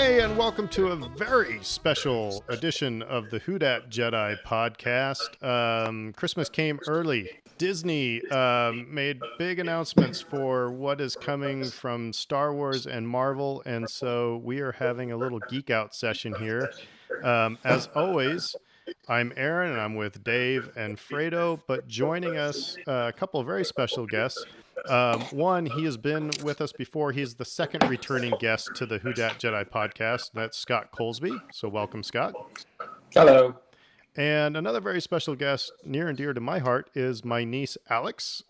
Hey, and welcome to a very special edition of the Who Dat Jedi podcast. Christmas came early. Disney made big announcements for what is coming from Star Wars and Marvel, and so we are having a little geek out session here. As always, I'm Aaron, and I'm with Dave and Fredo, but joining us a couple of very special guests. One, he has been with us before. He's the second returning guest to the Who Dat Jedi podcast. That's Scott Colesby. So welcome, Scott. Hello. And another very special guest, near and dear to my heart, is my niece, Alex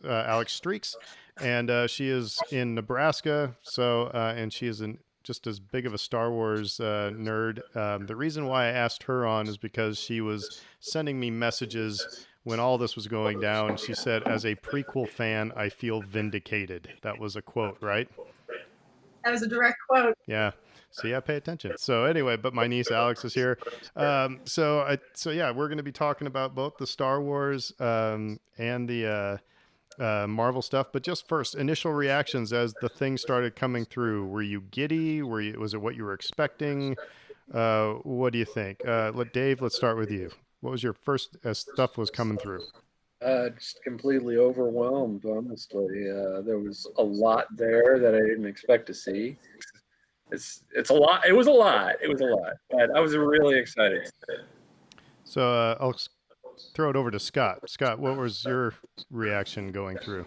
Streaks. And she is in Nebraska. And she is just as big of a Star Wars nerd. The reason why I asked her on is because she was sending me messages when all this was going down. She said, as a prequel fan, I feel vindicated. That was a quote, right? That was a direct quote. Yeah. See, I pay attention. So anyway, but my niece Alex is here. So yeah, we're going to be talking about both the Star Wars and the Marvel stuff. But just first, initial reactions as the thing started coming through. Were you giddy? Was it what you were expecting? What do you think? Let's start with you. What was your first as stuff was coming through? Just completely overwhelmed, honestly. There was a lot there that I didn't expect to see. It's a lot. It was a lot. But I was really excited. So I'll throw it over to Scott. Scott, what was your reaction going through?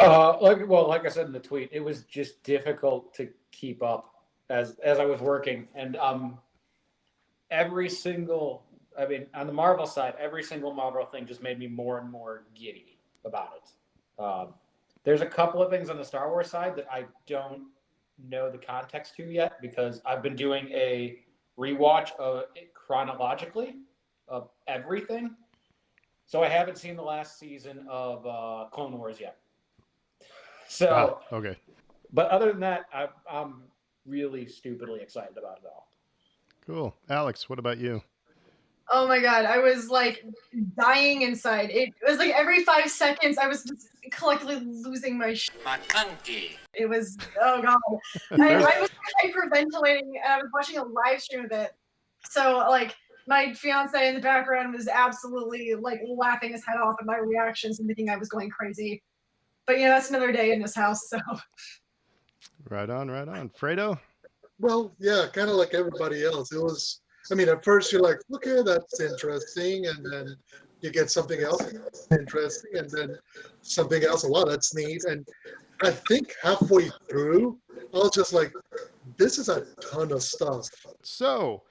Like I said in the tweet, it was just difficult to keep up as I was working, and on the Marvel side, every single Marvel thing just made me more and more giddy about it. There's a couple of things on the Star Wars side that I don't know the context to yet, because I've been doing a rewatch of it chronologically of everything. So I haven't seen the last season of Clone Wars yet. So okay. But other than that, I'm really stupidly excited about it all. Cool. Alex, what about you? Oh my God, I was like dying inside. It was like every 5 seconds I was just collectively losing my McConkey. It was, oh God. I was hyperventilating, and I was watching a live stream of it. So like my fiance in the background was absolutely like laughing his head off at my reactions and thinking I was going crazy. But that's another day in this house, so. Right on. Fredo? Well, yeah, kind of like everybody else. It was, at first you're like, okay, that's interesting. And then you get something else interesting, and then something else. Wow, that's neat. And I think halfway through, I was just like, this is a ton of stuff. So,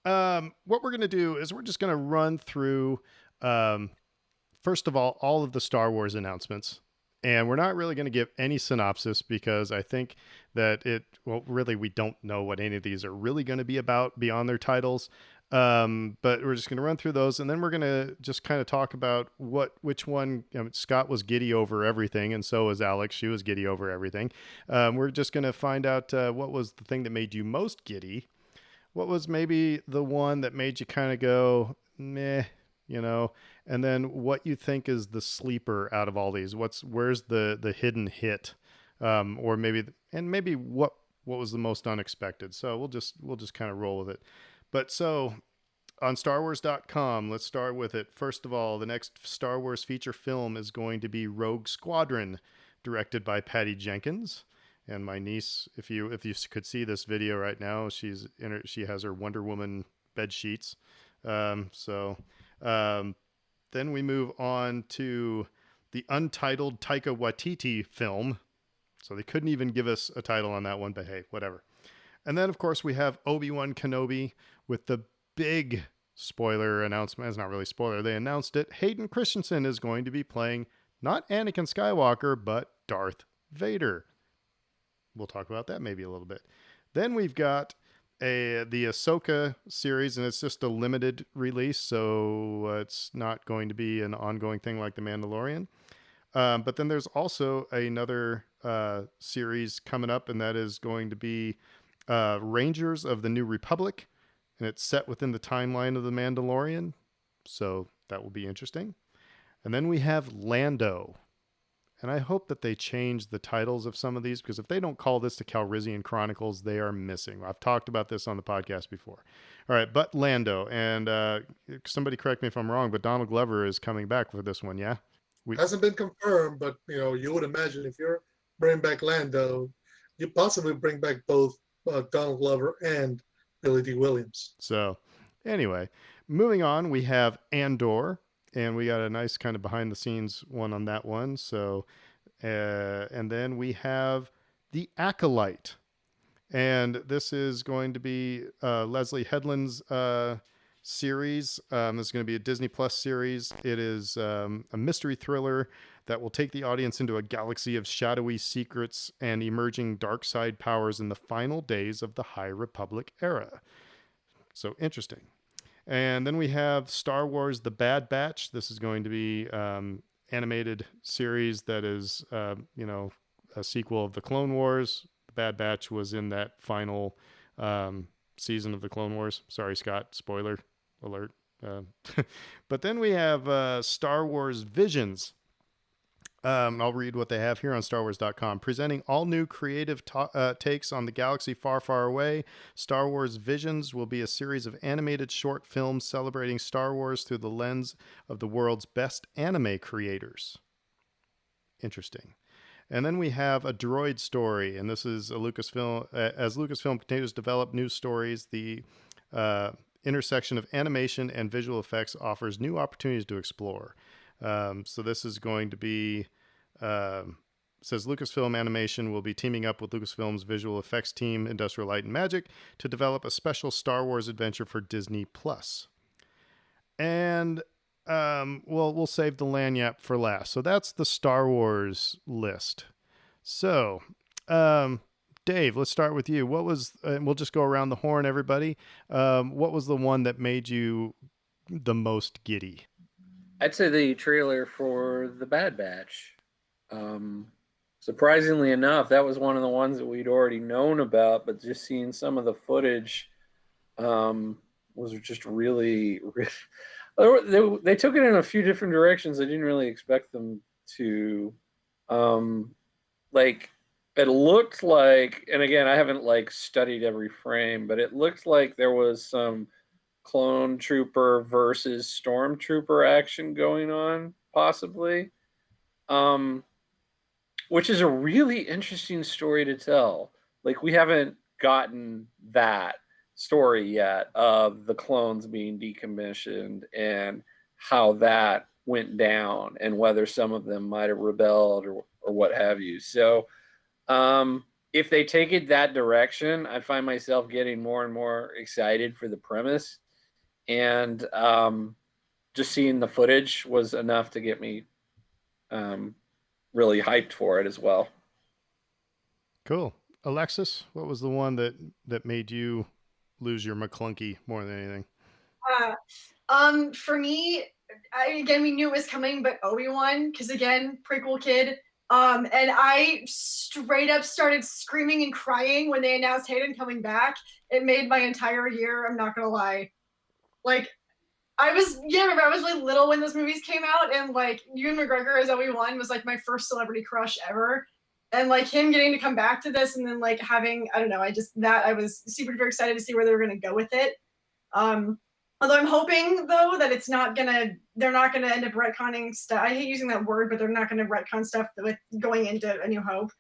what we're going to do is we're just going to run through, first of all of the Star Wars announcements. And we're not really going to give any synopsis, because I think that really, we don't know what any of these are really going to be about beyond their titles. But we're just going to run through those, and then we're going to just kind of talk about which one. Scott was giddy over everything, and so was Alex. She was giddy over everything. We're just going to find out what was the thing that made you most giddy. What was maybe the one that made you kind of go, meh, and then what you think is the sleeper out of all these. Where's the hidden hit, or maybe what was the most unexpected. So we'll just kind of roll with it. But so on StarWars.com, let's start with it. First of all, the next Star Wars feature film is going to be Rogue Squadron, directed by Patty Jenkins. And my niece, if you could see this video right now, she has her Wonder Woman bed sheets. Then we move on to the untitled Taika Waititi film. So they couldn't even give us a title on that one, but hey, whatever. And then, of course, we have Obi-Wan Kenobi with the big spoiler announcement. It's not really a spoiler. They announced it. Hayden Christensen is going to be playing not Anakin Skywalker, but Darth Vader. We'll talk about that maybe a little bit. Then we've got the Ahsoka series, and it's just a limited release, so it's not going to be an ongoing thing like The Mandalorian. But then there's also another series coming up, and that is going to be Rangers of the New Republic, and it's set within the timeline of The Mandalorian, so that will be interesting. And then we have Lando, And I hope that they change the titles of some of these, because if they don't call this the Calrissian Chronicles, they are missing. I've talked about this on the podcast before. All right, but Lando, and somebody correct me if I'm wrong, but Donald Glover is coming back for this one, yeah? Hasn't been confirmed, but you would imagine if you're bringing back Lando, you possibly bring back both Donald Glover and Billy D. Williams. So, anyway, moving on, we have Andor, and we got a nice kind of behind the scenes one on that one. So, and then we have The Acolyte. And this is going to be Leslie Headland's series. This is going to be a Disney Plus series. It is a mystery thriller that will take the audience into a galaxy of shadowy secrets and emerging dark side powers in the final days of the High Republic era. So interesting. And then we have Star Wars The Bad Batch. This is going to be animated series that is, a sequel of the Clone Wars. The Bad Batch was in that final season of the Clone Wars. Sorry, Scott, spoiler alert. But then we have Star Wars Visions. I'll read what they have here on StarWars.com. Presenting all new creative takes on the galaxy far, far away, Star Wars Visions will be a series of animated short films celebrating Star Wars through the lens of the world's best anime creators. Interesting. And then we have A Droid Story, and this is a Lucasfilm. As Lucasfilm continues to develop new stories, the intersection of animation and visual effects offers new opportunities to explore. So this is going to be, says Lucasfilm Animation will be teaming up with Lucasfilm's visual effects team, Industrial Light and Magic, to develop a special Star Wars adventure for Disney Plus. And we'll save the lanyap for last. So that's the Star Wars list. So, Dave, let's start with you. What was? We'll just go around the horn, everybody. What was the one that made you the most giddy? I'd say the trailer for The Bad Batch. Surprisingly enough, that was one of the ones that we'd already known about, but just seeing some of the footage was just really, really they took it in a few different directions. I didn't really expect them to. It looked like, and again, I haven't studied every frame, but it looked like there was some clone trooper versus stormtrooper action going on, possibly, which is a really interesting story to tell. We haven't gotten that story yet of the clones being decommissioned and how that went down and whether some of them might have rebelled or what have you. So if they take it that direction, I find myself getting more and more excited for the premise. And just seeing the footage was enough to get me really hyped for it as well. Cool. Alexis, what was the one that made you lose your McClunky more than anything? For me, we knew it was coming, but Obi-Wan, because again, prequel kid. And I straight up started screaming and crying when they announced Hayden coming back. It made my entire year, I'm not gonna lie. I was really little when those movies came out, and Ewan McGregor as Obi-Wan was my first celebrity crush ever. And him getting to come back to this and then having, I don't know, I was super duper excited to see where they were gonna go with it. Although I'm hoping though that they're not gonna end up retconning stuff. I hate using that word, but they're not gonna retcon stuff with going into A New Hope.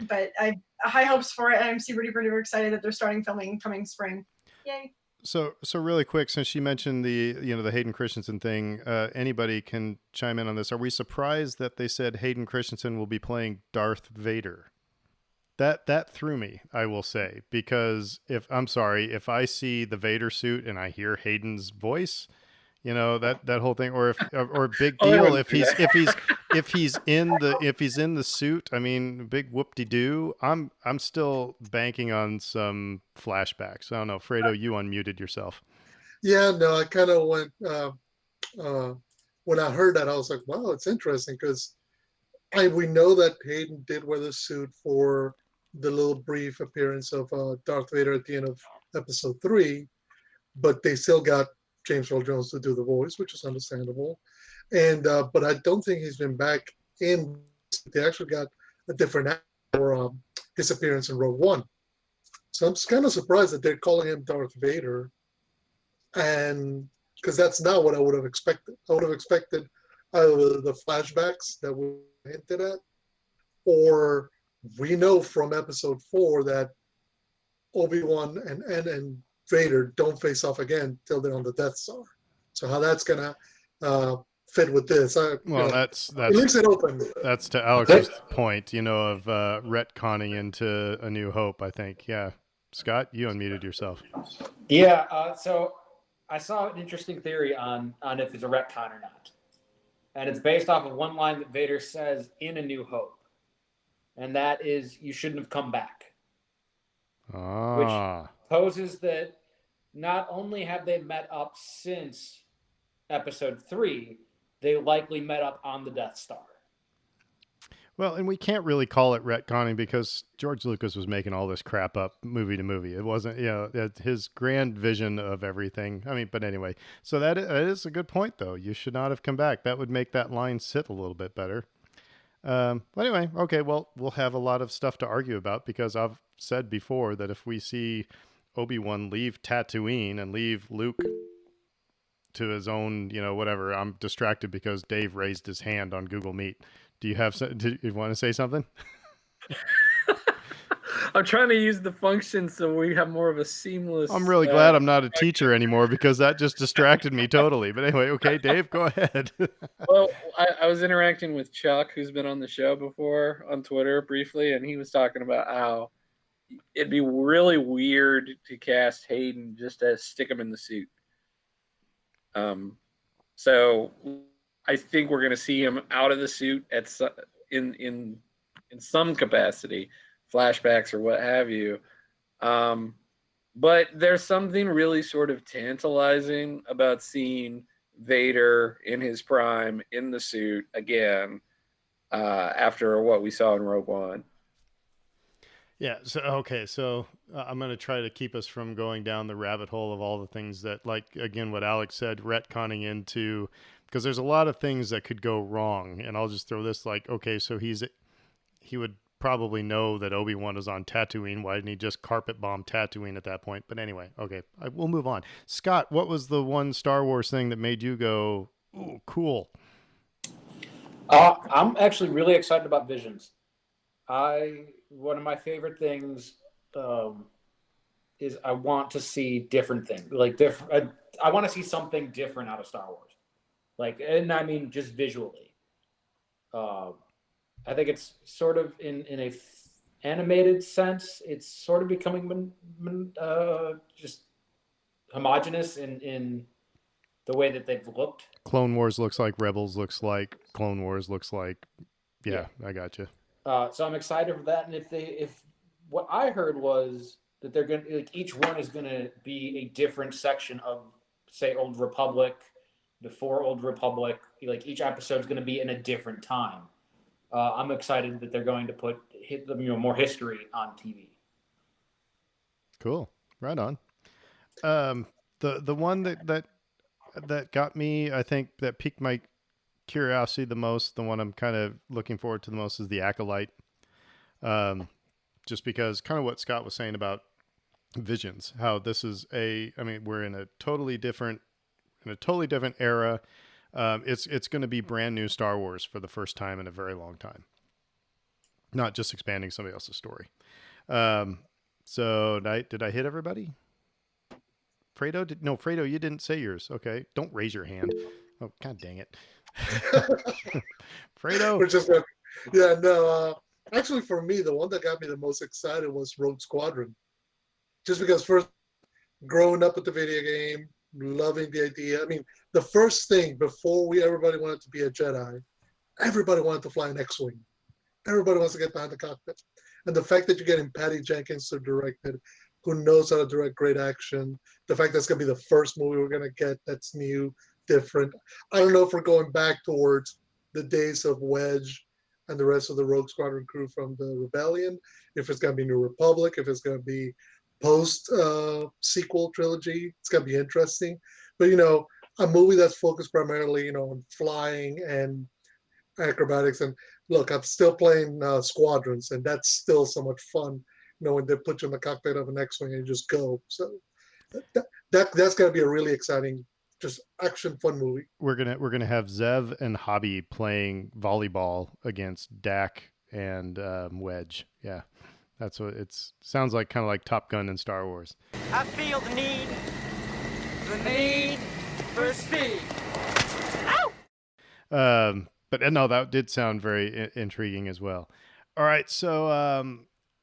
But I have high hopes for it, and I'm super duper excited that they're starting filming coming spring. Yay. So really quick, since she mentioned the Hayden Christensen thing, anybody can chime in on this. Are we surprised that they said Hayden Christensen will be playing Darth Vader? That threw me, I will say, because if I see the Vader suit and I hear Hayden's voice, that whole thing, or big deal if he's in the suit. I mean, big whoop-de-doo. I'm still banking on some flashbacks. I don't know, Fredo, you unmuted yourself. Yeah, no, I kind of went when I heard that, I was like, wow, it's interesting because we know that Hayden did wear the suit for the little brief appearance of Darth Vader at the end of episode 3, but they still got James Earl Jones to do the voice, which is understandable. And but I don't think he's been back in. They actually got a different actor for his appearance in Rogue One. So I'm just kind of surprised that they're calling him Darth Vader, and because that's not what I would have expected. I would have expected either the flashbacks that we hinted at, or we know from Episode 4 that Obi-Wan and Vader don't face off again till they're on the Death Star. So how that's gonna fit with this? Well, It leaves it open. that's to Alex's point, of retconning into A New Hope, I think. Yeah. Scott, you unmuted yourself. Yeah, so I saw an interesting theory on if it's a retcon or not. And it's based off of one line that Vader says in A New Hope. And that is, "You shouldn't have come back." Ah. Which poses that not only have they met up since Episode 3, they likely met up on the Death Star. Well, and we can't really call it retconning because George Lucas was making all this crap up movie to movie. It wasn't, his grand vision of everything. I mean, but anyway, so that is a good point, though. You should not have come back. That would make that line sit a little bit better. But anyway, okay, well, we'll have a lot of stuff to argue about because I've said before that if we see Obi-Wan leave Tatooine and leave Luke to his own, whatever, I'm distracted because Dave raised his hand on Google Meet. Do you want to say something? I'm trying to use the function so we have more of a seamless. I'm really glad I'm not a teacher anymore because that just distracted me totally. But anyway, okay, Dave, go ahead. Well, I was interacting with Chuck, who's been on the show before on Twitter briefly, and he was talking about how it'd be really weird to cast Hayden just to stick him in the suit. So I think we're going to see him out of the suit in some capacity, flashbacks or what have you. But there's something really sort of tantalizing about seeing Vader in his prime in the suit again after what we saw in Rogue One. Yeah. So, okay. So I'm going to try to keep us from going down the rabbit hole of all the things that, like, again, what Alex said, retconning into, because there's a lot of things that could go wrong. And I'll just throw this like, okay, so he would probably know that Obi-Wan is on Tatooine. Why didn't he just carpet bomb Tatooine at that point? But anyway, okay, we'll move on. Scott, what was the one Star Wars thing that made you go, ooh, cool? I'm actually really excited about Visions. One of my favorite things is I want to see different things, like different. I want to see something different out of Star Wars, and I mean just visually. I think it's sort of in a animated sense. It's sort of becoming just homogenous in the way that they've looked. Clone Wars looks like Rebels looks like Clone Wars looks like. Yeah. I got you. So I'm excited for that. And if what I heard was that they're going to, each one is going to be a different section of, say, Old Republic, before Old Republic, each episode is going to be in a different time. I'm excited that they're going to hit more history on TV. Cool. Right on. The one that got me, I think that piqued my curiosity the most, the one I'm kind of looking forward to the most is the Acolyte. Just because kind of what Scott was saying about Visions, how this is we're in a totally different era. It's going to be brand new Star Wars for the first time in a very long time. Not just expanding somebody else's story. So did I hit everybody? Fredo, you didn't say yours. Okay. Don't raise your hand. Oh, God dang it. Fredo. We're just actually for me, the one that got me the most excited was Rogue Squadron. Just because first, growing up with the video game, loving the idea. I mean, the first thing before everybody wanted to be a Jedi, everybody wanted to fly an X-Wing. Everybody wants to get behind the cockpit. And the fact that you're getting Patty Jenkins to direct it, who knows how to direct great action, the fact that's going to be the first movie we're going to get that's new, different. I don't know if we're going back towards the days of Wedge and the rest of the Rogue Squadron crew from the Rebellion, if it's going to be New Republic, if it's going to be post-sequel trilogy. It's going to be interesting. But, a movie that's focused primarily, on flying and acrobatics. And look, I'm still playing Squadrons, and that's still so much fun. When they put you in the cockpit of an X-wing and you just go. So that's gonna be a really exciting, just action fun movie. We're gonna have Zev and Hobby playing volleyball against Dak and Wedge. Yeah, that's what it's sounds like. Kind of like Top Gun and Star Wars. I feel the need for speed. But no, that did sound very intriguing as well. All right, so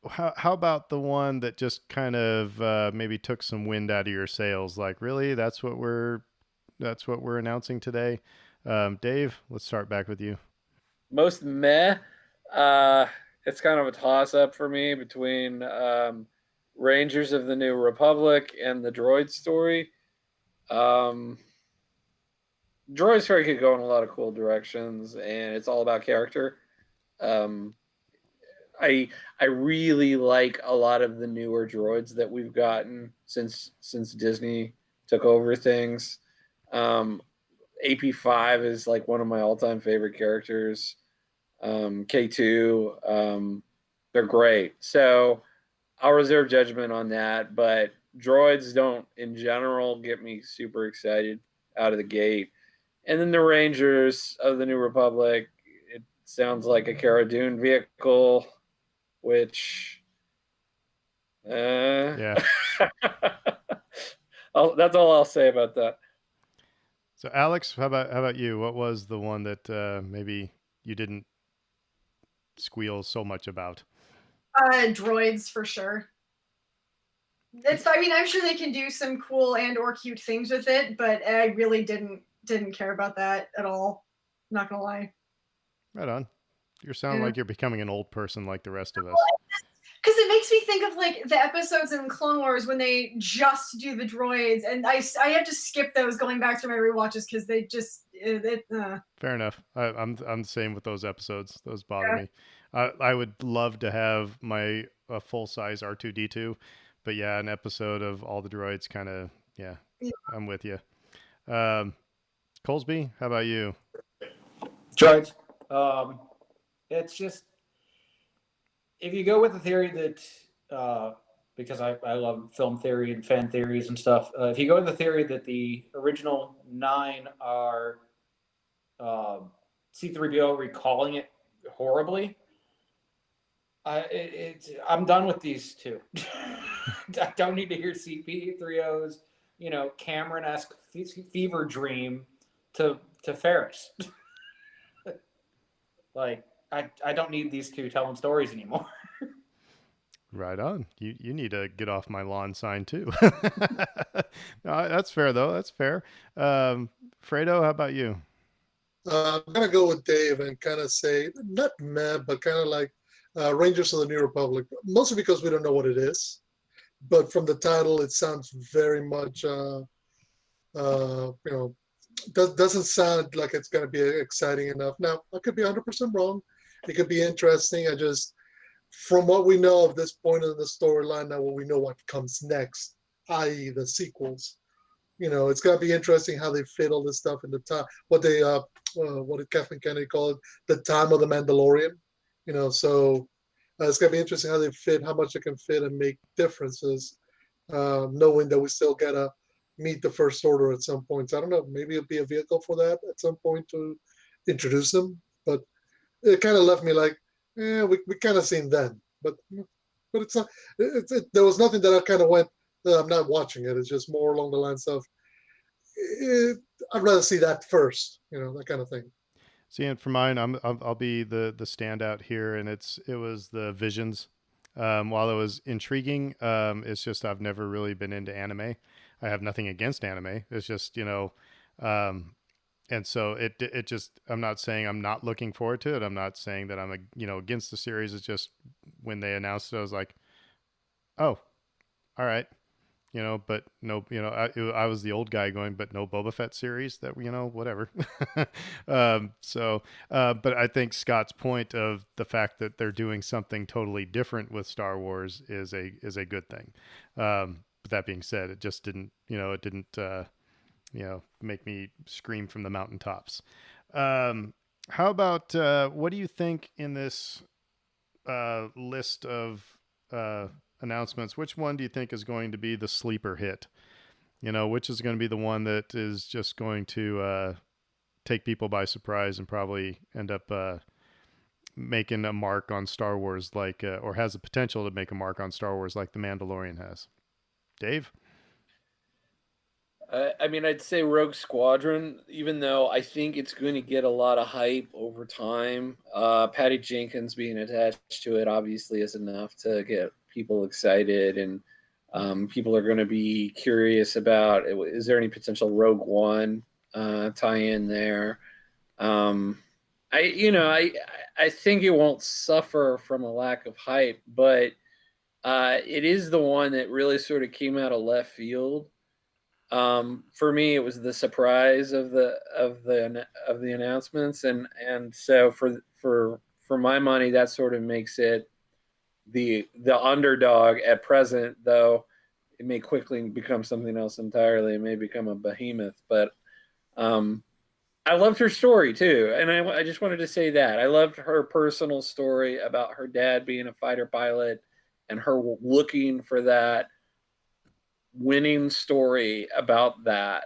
how about the one that just kind of maybe took some wind out of your sails? Like, really, that's what we're announcing today. Dave, let's start back with you. Most meh. Uh, it's kind of a toss up for me between Rangers of the New Republic and the Droid story. Droid story could go in a lot of cool directions, and it's all about character. Um, I really like a lot of the newer droids that we've gotten since Disney took over things. Um, AP5 is like one of my all time favorite characters. K2, they're great. So I'll reserve judgment on that, but droids don't, in general, get me super excited out of the gate. And then the Rangers of the New Republic, it sounds like a Cara Dune vehicle, which, Yeah. that's all I'll say about that. So Alex, how about you? What was the one that maybe you didn't squeal so much about? Droids for sure. I mean, I'm sure they can do some cool and or cute things with it, but I really didn't care about that at all. Not gonna lie. Right on. You sound Yeah. like you're becoming an old person like the rest of us. Because it makes me think of like the episodes in Clone Wars when they just do the droids, and I had to skip those going back through my rewatches because they just Fair enough. I'm the same with those episodes. Those bother me. I would love to have my full size R2D2, but yeah, an episode of all the droids kind of yeah. Yeah. I'm with you. Um, Colesby, how about you? Droids. It's just if you go with the theory that because I love film theory and fan theories and stuff. If you go with the theory that the original 9 are C3PO recalling it horribly, I'm done with these two. I don't need to hear CP3O's, Cameron-esque fever dream to Ferris. Like, I don't need these two telling stories anymore. Right on. You need to get off my lawn sign too. No, that's fair though. That's fair. Fredo, how about you? I'm gonna go with Dave and kind of say not meh, but kind of like Rangers of the New Republic, mostly because we don't know what it is. But from the title, it sounds very much, doesn't sound like it's going to be exciting enough. Now, I could be 100% wrong. It could be interesting. From what we know of this point in the storyline, now what we know what comes next, i.e., the sequels. It's going to be interesting how they fit all this stuff in the time. What did Kathleen Kennedy call it? The time of the Mandalorian. So it's going to be interesting how they fit, how much they can fit and make differences, knowing that we still got to meet the First Order at some point. I don't know. Maybe it'll be a vehicle for that at some point to introduce them. But it kind of left me like, we kind of seen then. But it's not. There was nothing that I kind of went. I'm not watching it. It's just more along the lines of, I'd rather see that first. That kind of thing. See, and for mine, I'll be the standout here, and it was the Visions. While it was intriguing, it's just I've never really been into anime. I have nothing against anime. It's just and so it just I'm not saying I'm not looking forward to it. I'm not saying that I'm against the series. It's just when they announced it, I was like, oh, all right. But no, I was the old guy going, but no Boba Fett series that, whatever. But I think Scott's point of the fact that they're doing something totally different with Star Wars is a good thing. But that being said, it just didn't, it didn't, make me scream from the mountaintops. How about what do you think in this list of uh, announcements? Which one do you think is going to be the sleeper hit? You know, which is going to be the one that is just going to take people by surprise and probably end up making a mark on Star Wars, like, or has the potential to make a mark on Star Wars, like The Mandalorian has. Dave? I mean, I'd say Rogue Squadron, even though I think it's going to get a lot of hype over time. Patty Jenkins being attached to it obviously is enough to get people excited, and people are going to be curious about, is there any potential Rogue One tie-in there? Um, I think it won't suffer from a lack of hype, but it is the one that really sort of came out of left field. For me, it was the surprise of the announcements, and so for my money, that sort of makes it the underdog at present. Though it may quickly become something else entirely. It may become a behemoth, but um, I loved her story too, and I just wanted to say that I loved her personal story about her dad being a fighter pilot and her looking for that winning story about that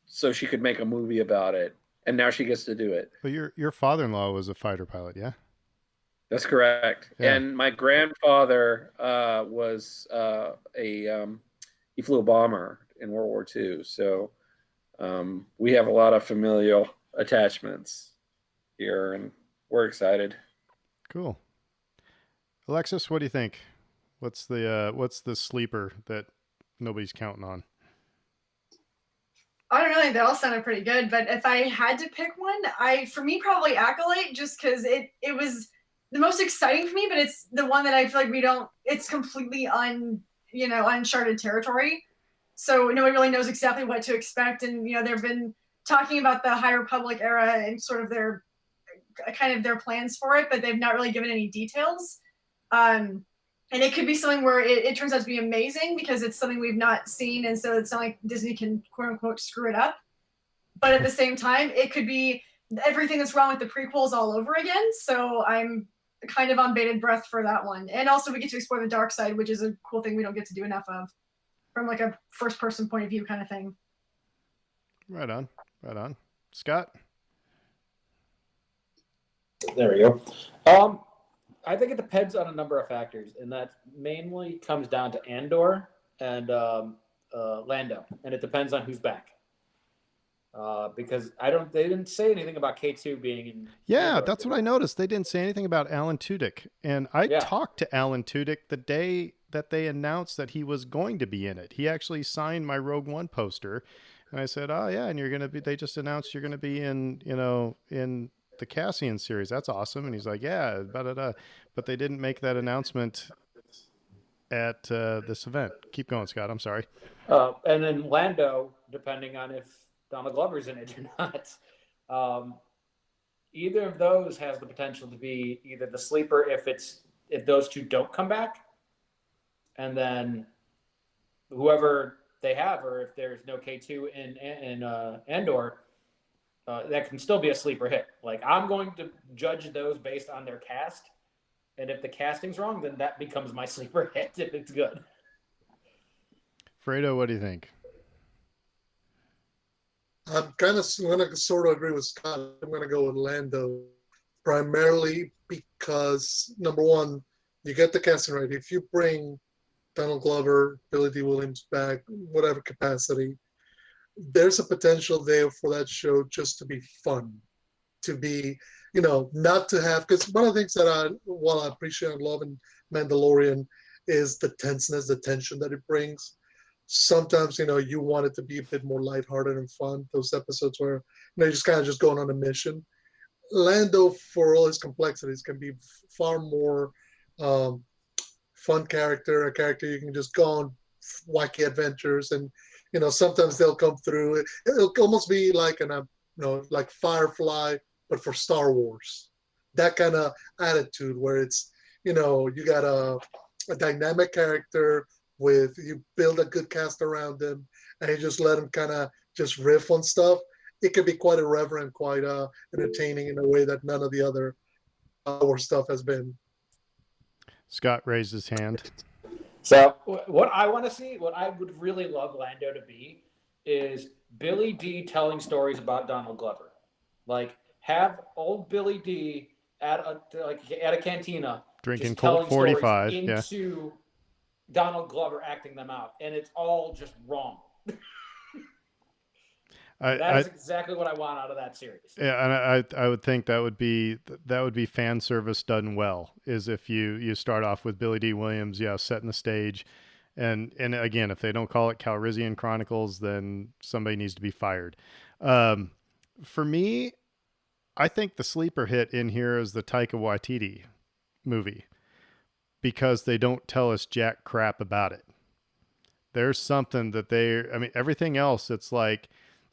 so she could make a movie about it, and now she gets to do it. Well, your father-in-law was a fighter pilot, yeah? That's correct. Yeah. And my grandfather was he flew a bomber in World War II, so we have a lot of familial attachments here, and we're excited. Cool. Alexis, what do you think? What's the sleeper that nobody's counting on? I don't know. They all sounded pretty good, but if I had to pick one, for me probably Acolyte, just because it was the most exciting for me, but it's the one that I feel like we don't. It's completely uncharted territory, so nobody really knows exactly what to expect. And they've been talking about the High Republic era and sort of their plans for it, but they've not really given any details. And it could be something where it turns out to be amazing because it's something we've not seen, and so it's not like Disney can quote unquote screw it up. But at the same time, it could be everything that's wrong with the prequels all over again. So I'm kind of on bated breath for that one. And also we get to explore the dark side, which is a cool thing we don't get to do enough of from like a first person point of view kind of thing. Right on. Right on. Scott? There we go. I think it depends on a number of factors, and that mainly comes down to Andor and Lando, and it depends on who's back. Because they didn't say anything about K2 being in. Yeah, Andor. that's what I noticed. They didn't say anything about Alan Tudyk, and I Yeah. talked to Alan Tudyk the day that they announced that he was going to be in it. He actually signed my Rogue One poster, and I said, "Oh yeah, and you're gonna be. They just announced you're gonna be in the Cassian series. That's awesome." And he's like, "Yeah, but they didn't make that announcement at this event. Keep going, Scott. I'm sorry. And then Lando, depending on if Donald Glover's in it or not. Either of those has the potential to be either the sleeper if those two don't come back, and then whoever they have, or if there's no K2 in Andor, that can still be a sleeper hit. Like, I'm going to judge those based on their cast, and if the casting's wrong, then that becomes my sleeper hit if it's good. Fredo, what do you think? I'm going to sort of agree with Scott. I'm going to go with Lando, primarily because, number one, you get the casting right. If you bring Donald Glover, Billy D. Williams back, whatever capacity, there's a potential there for that show just to be fun, to be, not to have, because one of the things that while I appreciate and love in Mandalorian is the tenseness, the tension that it brings. Sometimes, you want it to be a bit more lighthearted and fun. Those episodes where, you're just kind of just going on a mission. Lando, for all his complexities, can be far more fun character, a character you can just go on wacky adventures, and sometimes they'll come through. It'll almost be like like Firefly, but for Star Wars. That kind of attitude where it's you got a dynamic character you build a good cast around him, and you just let him kind of just riff on stuff. it can be quite irreverent, quite entertaining in a way that none of the other our stuff has been. Scott raised his hand. So what I want to see, what I would really love Lando to be, is Billy D telling stories about Donald Glover. Like have old Billy D at a cantina, Drinking just Colt telling stories 45. Yeah. into Donald Glover acting them out, and it's all just wrong. That is exactly what I want out of that series. Yeah, and I would think that would be fan service done well. Is if you start off with Billy D. Williams, setting the stage, and again, if they don't call it Calrissian Chronicles, then somebody needs to be fired. For me, I think the sleeper hit in here is the Taika Waititi movie because they don't tell us jack crap about it. There's something that everything else, it's like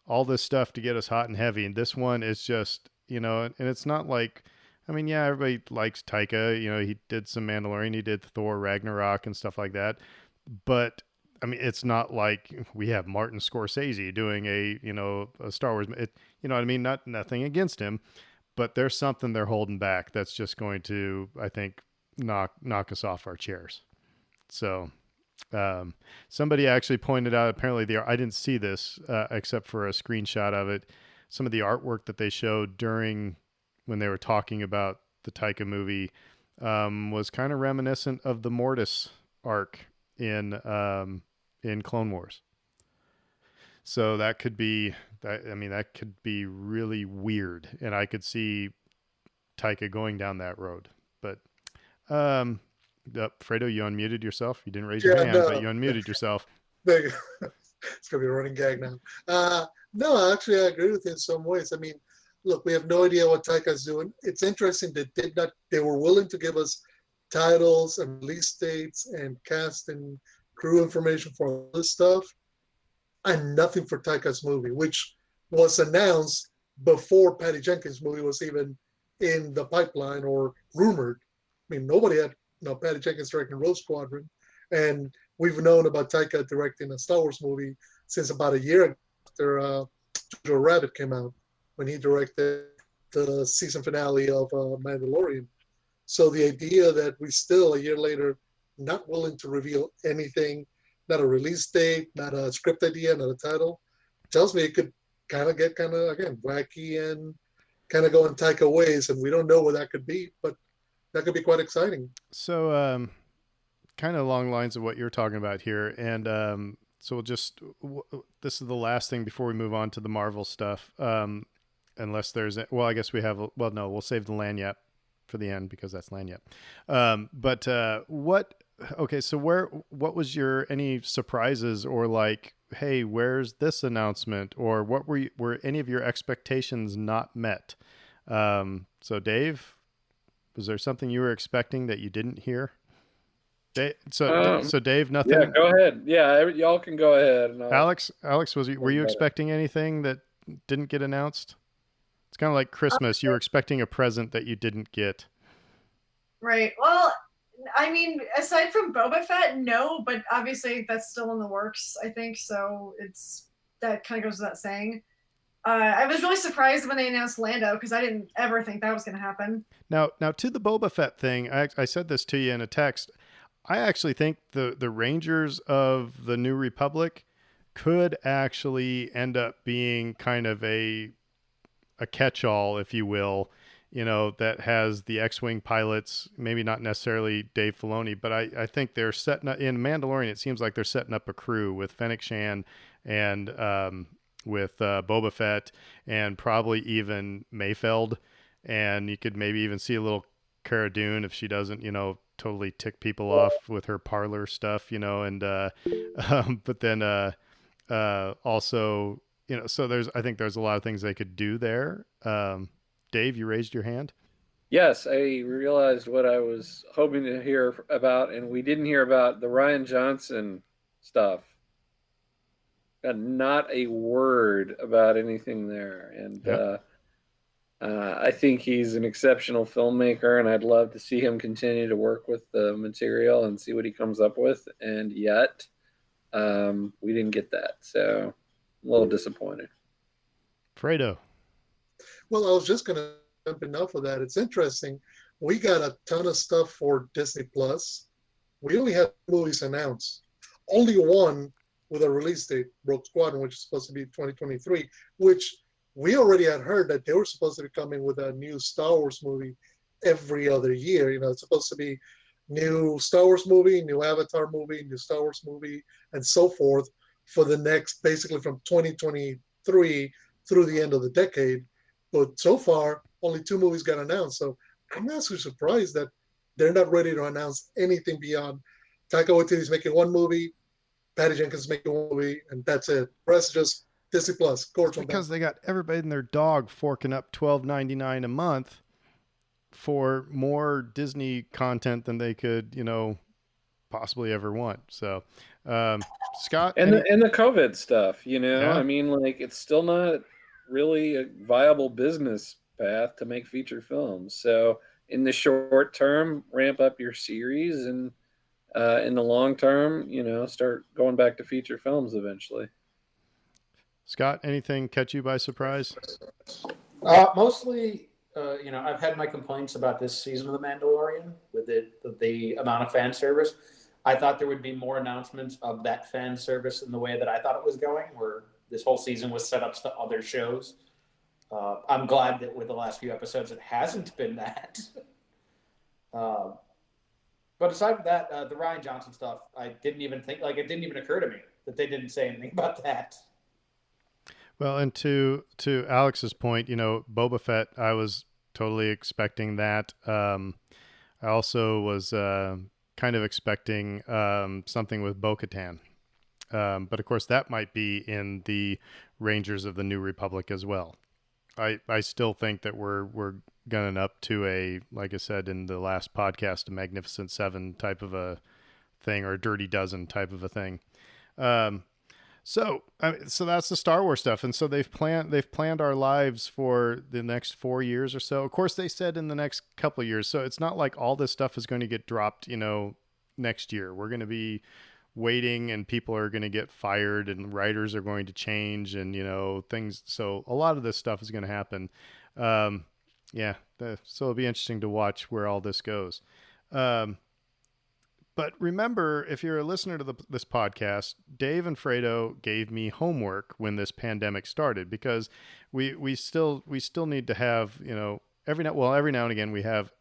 all this stuff to get us hot and heavy. And this one is just, and it's not like, everybody likes Taika. He did some Mandalorian, he did Thor Ragnarok and stuff like that. But it's not like we have Martin Scorsese doing a Star Wars. Nothing against him, but there's something they're holding back that's just going to, I think, knock us off our chairs. So, somebody actually pointed out, apparently I didn't see this except for a screenshot of it. Some of the artwork that they showed during when they were talking about the Taika movie was kind of reminiscent of the Mortis arc in Clone Wars. So that could be that could be really weird, and I could see Taika going down that road. But Fredo, you unmuted yourself. You didn't raise your hand, but you unmuted yourself. It's gonna be a running gag now. No, actually, I agree with you in some ways. Look, we have no idea what Taika's doing. It's interesting they were willing to give us titles and release dates and cast and crew information for all this stuff, and nothing for Taika's movie, which was announced before Patty Jenkins' movie was even in the pipeline or rumored. Nobody had Patty Jenkins directing Rogue Squadron, and we've known about Taika directing a Star Wars movie since about a year after Jojo Rabbit came out, when he directed the season finale of Mandalorian. So the idea that we still, a year later, not willing to reveal anything, not a release date, not a script idea, not a title, tells me it could get again, wacky and kind of go in Taika ways, and we don't know where that could be, but that could be quite exciting. So, kind of along the lines of what you're talking about here, and so this is the last thing before we move on to the Marvel stuff. Unless there's, I guess we have. Well, no, we'll save the Lanyap for the end because that's Lanyap. But what? Okay, so what was any surprises or like, hey, where's this announcement, or what were any of your expectations not met? So Dave, was there something you were expecting that you didn't hear? So Dave, nothing. Yeah, go ahead. Yeah, y'all can go ahead. Alex, were you expecting anything that didn't get announced? It's kind of like Christmas. You were expecting a present that you didn't get. Right. Well, aside from Boba Fett, no, but obviously that's still in the works, I think. So that kind of goes without saying. I was really surprised when they announced Lando because I didn't ever think that was going to happen. Now to the Boba Fett thing, I said this to you in a text. I actually think the Rangers of the New Republic could actually end up being kind of a catch-all, if you will, that has the X-Wing pilots, maybe not necessarily Dave Filoni, but I think they're setting up, in Mandalorian, it seems like they're setting up a crew with Fennec Shand and with Boba Fett and probably even Mayfeld. And you could maybe even see a little Cara Dune if she doesn't, totally tick people off with her parlor stuff, and but then also, so I think there's a lot of things they could do there. Dave, you raised your hand. Yes, I realized what I was hoping to hear about, and we didn't hear about the Rian Johnson stuff. Got not a word about anything there, and Yep. I think he's an exceptional filmmaker, and I'd love to see him continue to work with the material and see what he comes up with. And yet, we didn't get that, so I'm a little disappointed. Fredo. Well, I was just going to jump in off of that. It's interesting. We got a ton of stuff for Disney Plus. We only have movies announced. Only one with a release date, Rogue Squadron, which is supposed to be 2023, which we already had heard that they were supposed to be coming with a new Star Wars movie every other year. You know, it's supposed to be new Star Wars movie, new Avatar movie, new Star Wars movie, and so forth for the next, basically from 2023 through the end of the decade. But so far, only two movies got announced. So I'm actually surprised that they're not ready to announce anything beyond Taika Waititi's making one movie, Patty Jenkins is making one movie, and that's it. The rest is just Disney Plus. Courts from Because them. they got everybody and their dog forking up $12.99 a month for more Disney content than they could, possibly ever want. So, Scott, And the COVID stuff, Yeah. I mean, like, it's still not really a viable business path to make feature films. So in the short term, ramp up your series, and in the long term, start going back to feature films eventually. Scott, anything catch you by surprise? Mostly, I've had my complaints about this season of The Mandalorian with the amount of fan service. I thought there would be more announcements of that fan service in the way that I thought it was going, where this whole season was set up to other shows. I'm glad that with the last few episodes, it hasn't been that. But aside from that, the Ryan Johnson stuff, I didn't even think, it didn't even occur to me that they didn't say anything about that. Well, and to Alex's point, Boba Fett, I was totally expecting that. I also was kind of expecting something with Bo-Katan. But of course, that might be in the Rangers of the New Republic as well. I still think that we're gunning up to a, like I said in the last podcast, a Magnificent Seven type of a thing, or a Dirty Dozen type of a thing. So that's the Star Wars stuff, and so they've planned our lives for the next 4 years or so. Of course, they said in the next couple of years, so it's not like all this stuff is going to get dropped, next year. We're going to be waiting, and people are going to get fired, and writers are going to change, and things. So a lot of this stuff is going to happen. Yeah, so it'll be interesting to watch where all this goes. But remember, if you're a listener to this podcast, Dave and Fredo gave me homework when this pandemic started, because we still need to have, every now and again we have,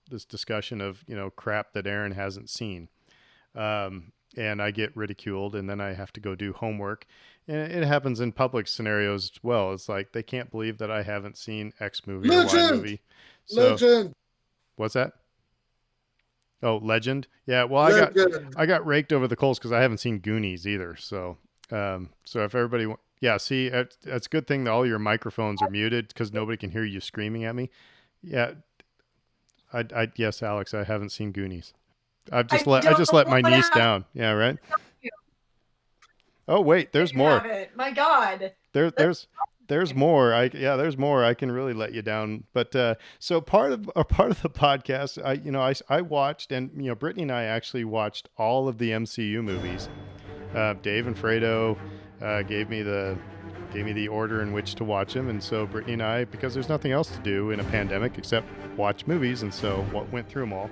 this discussion of, crap that Aaron hasn't seen. And I get ridiculed, and then I have to go do homework. And it happens in public scenarios as well. It's like they can't believe that I haven't seen X movie or Y movie. So, Legend. What's that? Oh, Legend. Yeah. Well, Legend. I got raked over the coals because I haven't seen Goonies either. So, so if everybody, yeah, see, it's a good thing that all your microphones are muted because nobody can hear you screaming at me. Yeah. Yes, Alex, I haven't seen Goonies. I just let my niece down. Yeah. Right. Oh wait, there's more. My God. There's more. There's more. I can really let you down. But so part of the podcast, I watched, and Brittany and I actually watched all of the MCU movies. Dave and Fredo gave me the order in which to watch them, and so Brittany and I, because there's nothing else to do in a pandemic except watch movies, and so went through them all.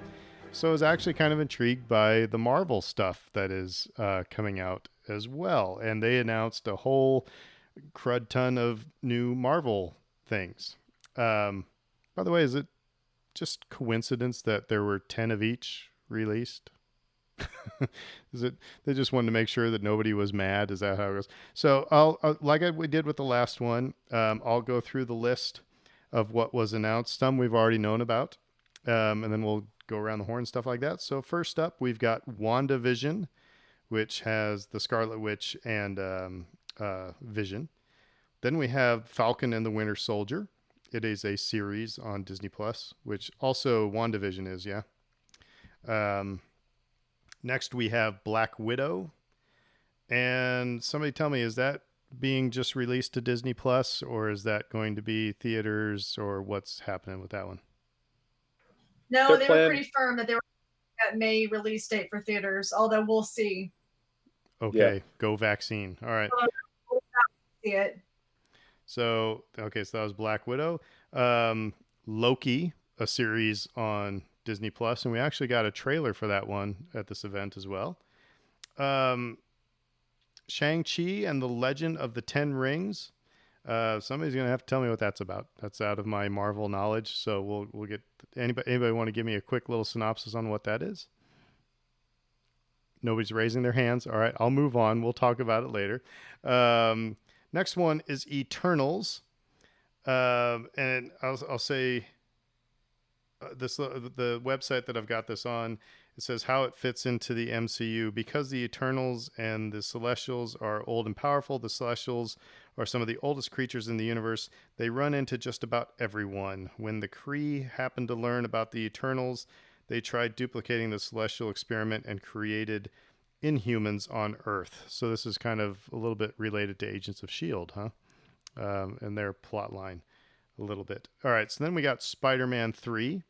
So I was actually kind of intrigued by the Marvel stuff that is coming out as well, and they announced a whole crud ton of new Marvel things. By the way, is it just coincidence that there were 10 of each released? Is it they just wanted to make sure that nobody was mad? Is that how it goes? So I'll like we did with the last one, I'll go through the list of what was announced. Some we've already known about, and then we'll go around the horn and stuff like that. So first up, we've got WandaVision, which has the Scarlet Witch and Vision. Then we have Falcon and the Winter Soldier. It is a series on Disney Plus, which also WandaVision is, yeah. Next we have Black Widow. And somebody tell me, is that being just released to Disney Plus, or is that going to be theaters, or what's happening with that one? No, they were pretty firm that they were at May release date for theaters, although we'll see. Okay, yeah. Go vaccine. All right. We'll see it. So okay, so that was Black Widow. Um, Loki, a series on Disney Plus, and we actually got a trailer for that one at this event as well. Um, Shang-Chi and the Legend of the Ten Rings. Somebody's gonna have to tell me what that's about. That's out of my Marvel knowledge. So we'll get anybody want to give me a quick little synopsis on what that is? Nobody's raising their hands. All right, I'll move on. We'll talk about it later. Next one is Eternals, and I'll say the website that I've got this on. It says how it fits into the MCU. Because the Eternals and the Celestials are old and powerful, the Celestials are some of the oldest creatures in the universe. They run into just about everyone. When the Kree happened to learn about the Eternals, they tried duplicating the Celestial experiment and created Inhumans on Earth. So this is kind of a little bit related to Agents of S.H.I.E.L.D., huh? And their plot line a little bit. All right, so then we got Spider-Man 3.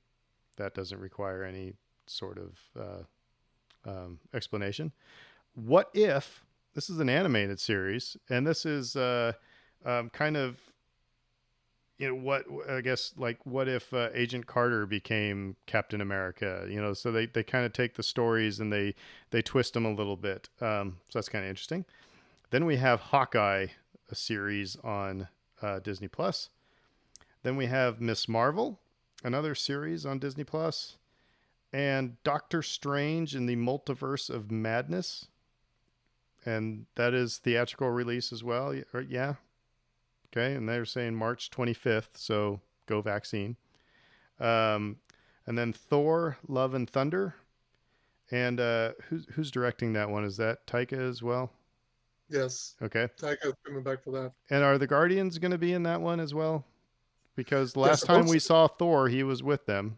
That doesn't require any sort of explanation. What if this is an animated series, and this is kind of, you know, what I guess, like, what if Agent Carter became Captain America? You know, so they kind of take the stories and they twist them a little bit. So that's kind of interesting. Then we have Hawkeye, a series on Disney Plus. Then we have Miss Marvel, another series on Disney Plus, and Doctor Strange in the Multiverse of Madness, and that is theatrical release as well. Yeah, okay, and they're saying March 25th, so go vaccine. And then Thor: Love and Thunder, and who's directing that one? Is that Taika as well? Yes. Okay. Taika's coming back for that. And are the Guardians going to be in that one as well? Because the They're last time we supposed saw Thor, he was with them.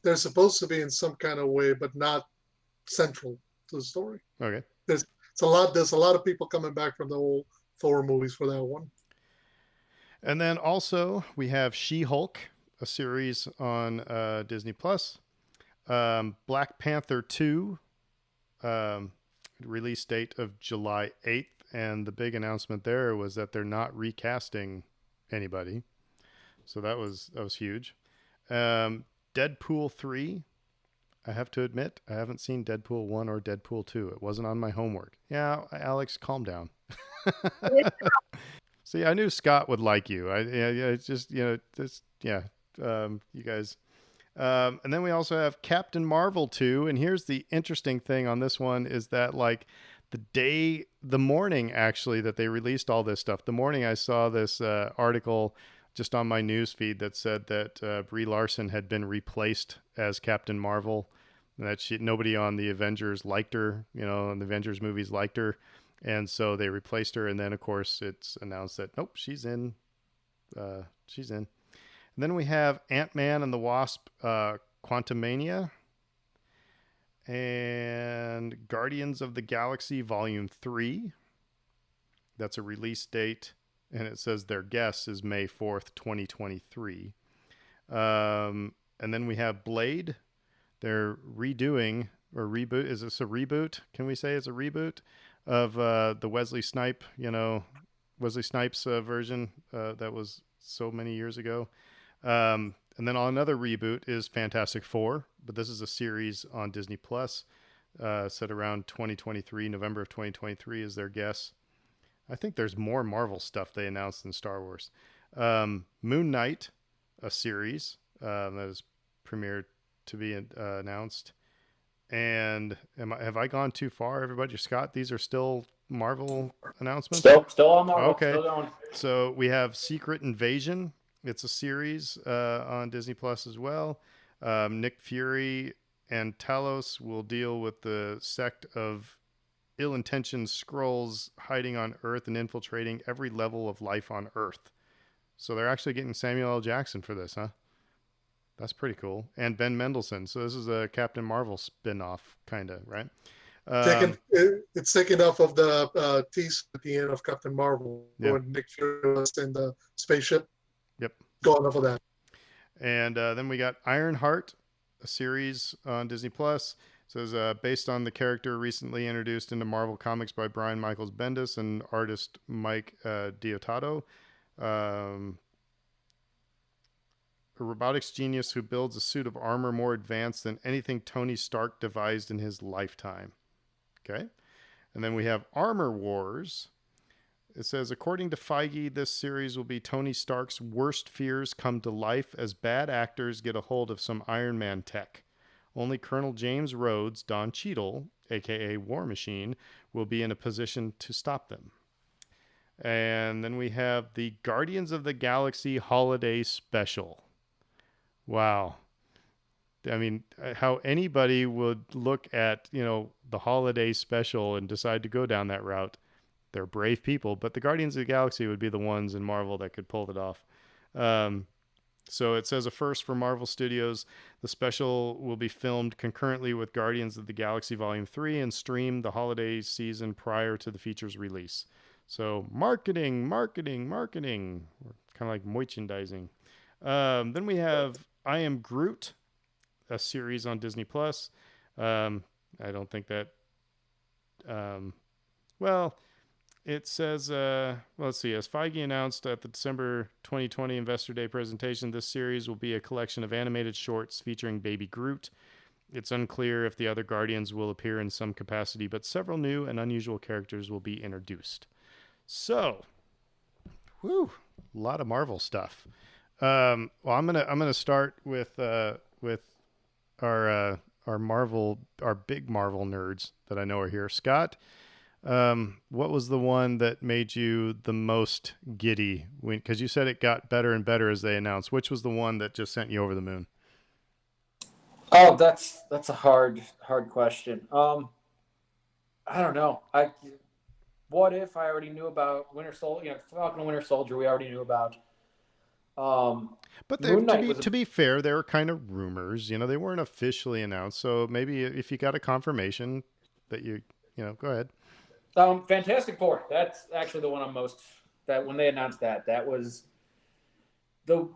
they're supposed to be in some kind of way, but not central to the story. Okay. There's a lot of people coming back from the old Thor movies for that one. And then also we have She-Hulk, a series on Disney Plus. Black Panther 2, release date of July 8th. And the big announcement there was that they're not recasting anybody. So that was huge. Deadpool 3. I have to admit, I haven't seen Deadpool 1 or Deadpool 2. It wasn't on my homework. Yeah, Alex, calm down. See, I knew Scott would like you. It's just, you guys. And then we also have Captain Marvel 2. And here's the interesting thing on this one is that, like, the morning actually that they released all this stuff, the morning I saw this article just on my news feed that said that Brie Larson had been replaced as Captain Marvel, and that nobody on the Avengers liked her, and the Avengers movies liked her. And so they replaced her. And then, of course, it's announced that, nope, she's in. She's in. And then we have Ant-Man and the Wasp, Quantumania, and Guardians of the Galaxy Volume 3. That's a release date, and it says their guess is May 4th, 2023. And then we have Blade. They're redoing, or reboot. Is this a reboot? Can we say it's a reboot of the Wesley Snipes version that was so many years ago? And then another reboot is Fantastic Four, but this is a series on Disney Plus, set around 2023, November of 2023 is their guess. I think there's more Marvel stuff they announced than Star Wars. Moon Knight, a series that is premiered to be announced. And have I gone too far, everybody? Scott, these are still Marvel announcements? Still on Marvel. Okay. Still going. So we have Secret Invasion. It's a series on Disney Plus as well. Nick Fury and Talos will deal with the sect of ill-intentioned Skrulls hiding on Earth and infiltrating every level of life on Earth. So they're actually getting Samuel L. Jackson for this, huh? That's pretty cool. And Ben Mendelsohn. So this is a Captain Marvel spin-off, kind of, right? It's taken off of the tease at the end of Captain Marvel when Nick Fury was in the spaceship. Yep. Going off of that. And then we got Ironheart, a series on Disney Plus. So it's based on the character recently introduced into Marvel Comics by Brian Michael Bendis and artist Mike Deodato. Um, a robotics genius who builds a suit of armor more advanced than anything Tony Stark devised in his lifetime. Okay. And then we have Armor Wars. It says, according to Feige, this series will be Tony Stark's worst fears come to life as bad actors get a hold of some Iron Man tech. Only Colonel James Rhodes, Don Cheadle, aka War Machine, will be in a position to stop them. And then we have the Guardians of the Galaxy Holiday Special. Wow. I mean, how anybody would look at, the holiday special and decide to go down that route. They're brave people, but the Guardians of the Galaxy would be the ones in Marvel that could pull it off. So it says a first for Marvel Studios. The special will be filmed concurrently with Guardians of the Galaxy Volume 3 and streamed the holiday season prior to the feature's release. So marketing. Kind of like merchandising. Then we have I Am Groot, a series on Disney Plus. I don't think that. Well, it says, let's see, as Feige announced at the December 2020 Investor Day presentation, this series will be a collection of animated shorts featuring Baby Groot. It's unclear if the other Guardians will appear in some capacity, but several new and unusual characters will be introduced. So, a lot of Marvel stuff. Well, I'm gonna start with our big Marvel nerds that I know are here. Scott, what was the one that made you the most giddy? Because you said it got better and better as they announced. Which was the one that just sent you over the moon? Oh, that's a hard question. I don't know. What if I already knew about Winter Soldier? Falcon and Winter Soldier. We already knew about. But Moon Knight to be fair, they were kind of rumors. They weren't officially announced. So maybe if you got a confirmation that go ahead. Fantastic Four. That's actually the one I'm most. That when they announced that was the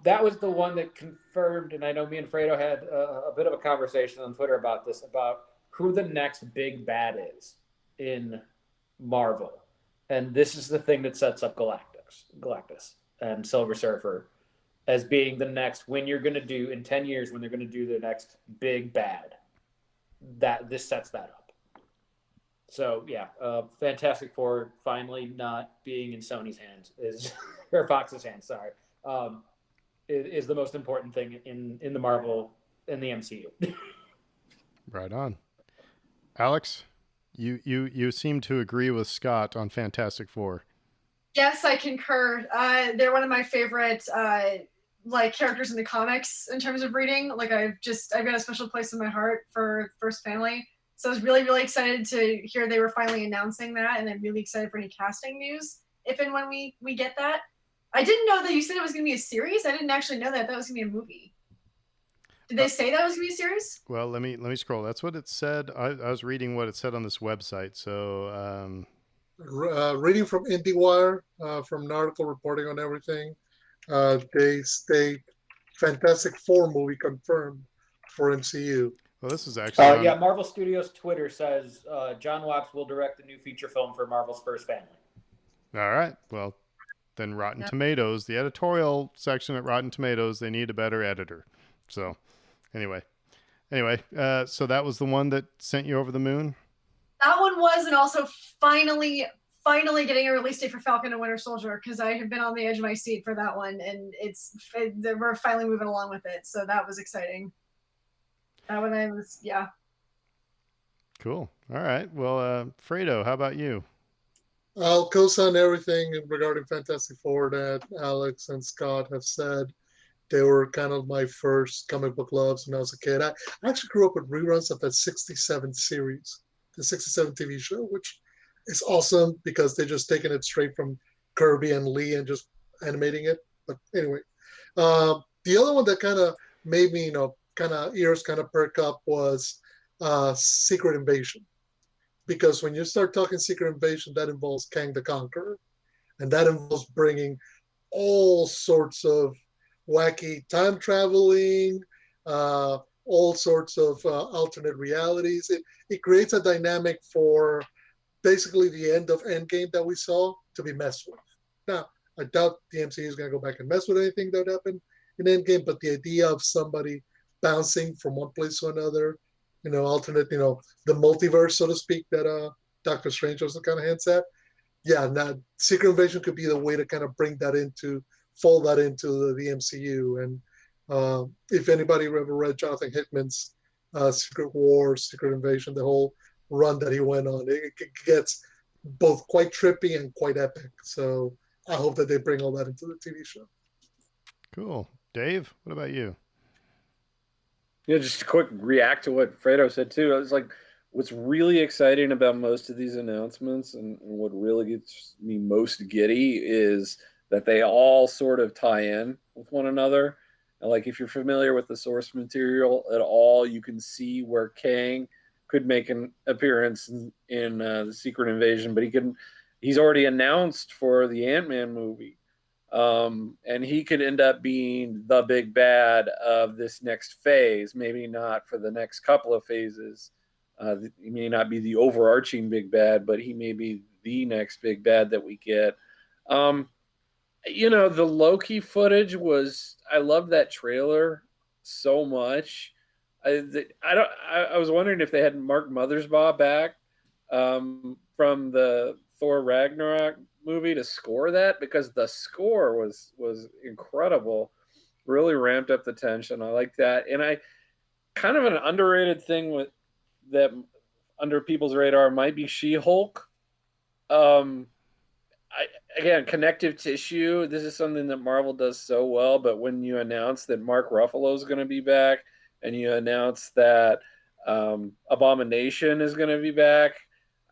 one that confirmed. And I know me and Fredo had a bit of a conversation on Twitter about this, about who the next big bad is in Marvel, and this is the thing that sets up Galactus and Silver Surfer as being the next, when you're going to do in 10 years, when they're going to do the next big bad, that this sets that up. So yeah, Fantastic Four finally not being in Sony's hands or Fox's hands. Sorry, is the most important thing in the Marvel in the MCU. Right on, Alex. You seem to agree with Scott on Fantastic Four. Yes, I concur. They're one of my favorite characters in the comics in terms of reading. I've got a special place in my heart for First Family. So I was really, really excited to hear they were finally announcing that, and I'm really excited for any casting news if and when we get that. I didn't know that you said it was going to be a series. I didn't actually know that was going to be a movie. Did they say that was going to be a series? Well, let me scroll. That's what it said. I was reading what it said on this website. So, reading from IndieWire, from an article reporting on everything, they state Fantastic Four movie confirmed for MCU. Well, this is actually yeah. Marvel Studios Twitter says John Watts will direct the new feature film for Marvel's First Family. All right. Well, then Rotten Tomatoes, the editorial section at Rotten Tomatoes, they need a better editor. So, anyway, so that was the one that sent you over the moon? That one was, and also finally getting a release date for Falcon and Winter Soldier, because I have been on the edge of my seat for that one, and we're finally moving along with it. So that was exciting. That one yeah. Cool. All right. Well, Fredo, how about you? I'll co-sign everything regarding Fantastic Four that Alex and Scott have said. They were kind of my first comic book loves when I was a kid. I actually grew up with reruns of that 67 series, the 67 TV show, which is awesome because they're just taking it straight from Kirby and Lee and just animating it. But anyway, the other one that kind of made me, kind of ears kind of perk up was Secret Invasion. Because when you start talking Secret Invasion, that involves Kang the Conqueror. And that involves bringing all sorts of wacky time traveling, all sorts of alternate realities. It creates a dynamic for basically the end of Endgame that we saw to be messed with. Now, I doubt the MCU is going to go back and mess with anything that happened in Endgame, but the idea of somebody bouncing from one place to another, alternate, the multiverse, so to speak, that Doctor Strange also kind of hints at. Yeah, now Secret Invasion could be the way to kind of bring that into, fold that into the MCU. And if anybody ever read Jonathan Hickman's Secret War, Secret Invasion, the whole run that he went on, it gets both quite trippy and quite epic. So I hope that they bring all that into the TV show. Cool. Dave, what about you? Yeah, just a quick react to what Fredo said too. I was like, what's really exciting about most of these announcements and what really gets me most giddy is that they all sort of tie in with one another. And like if you're familiar with the source material at all, you can see where Kang could make an appearance in the Secret Invasion, but he's already announced for the Ant-Man movie. And he could end up being the big bad of this next phase, maybe not for the next couple of phases. He may not be the overarching big bad, but he may be the next big bad that we get. The Loki footage I loved that trailer so much. I was wondering if they had Mark Mothersbaugh back from the Thor Ragnarok movie to score that, because the score was incredible, really ramped up the tension. I like that. And I kind of an underrated thing with that under people's radar might be She-Hulk. Again, connective tissue, this is something that Marvel does so well, but when you announce that Mark Ruffalo is going to be back and you announce that Abomination is going to be back,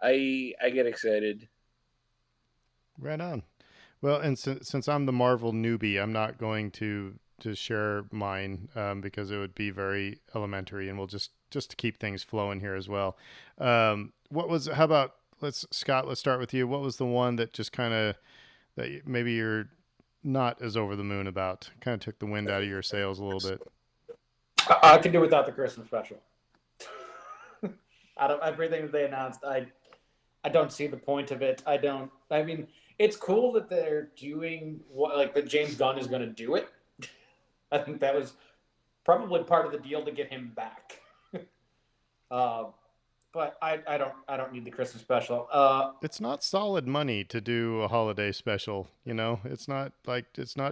I get excited. Right on. Well, and since I'm the Marvel newbie, I'm not going to share mine because it would be very elementary, and we'll just to keep things flowing here as well. How about Scott? Let's start with you. What was the one that just kind of that maybe you're not as over the moon about? Kind of took the wind out of your sails a little bit. I can do without the Christmas special. Out of everything that they announced, I don't see the point of it. I mean, it's cool that they're doing that James Gunn is going to do it. I think that was probably part of the deal to get him back. But I don't need the Christmas special. It's not solid money to do a holiday special. It's not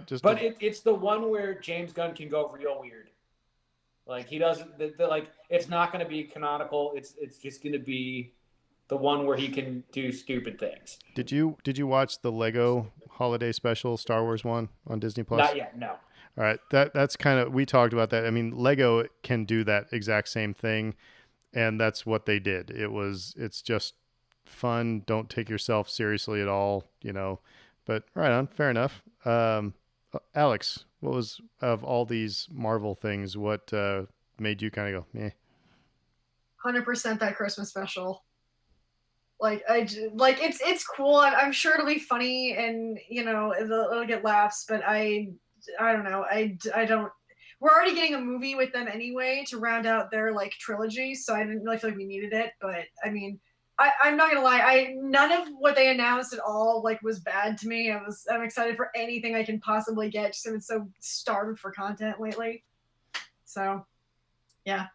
just. But it's the one where James Gunn can go real weird. Like he doesn't. It's not going to be canonical. It's just going to be the one where he can do stupid things. Did you watch the Lego holiday special, Star Wars one on Disney Plus? Not yet, no. All right, that's kind of, we talked about that. I mean, Lego can do that exact same thing, and that's what they did. It's just fun. Don't take yourself seriously at all, But right on, fair enough. Alex, what was, of all these Marvel things, what made you kind of go, meh? 100% that Christmas special. It's cool. I'm sure it'll be funny, and it'll get laughs. But I don't know. I don't. We're already getting a movie with them anyway to round out their trilogy, so I didn't really feel like we needed it. But I mean, I'm not gonna lie. None of what they announced at all was bad to me. I'm excited for anything I can possibly get. Just I've been so starved for content lately. So, yeah.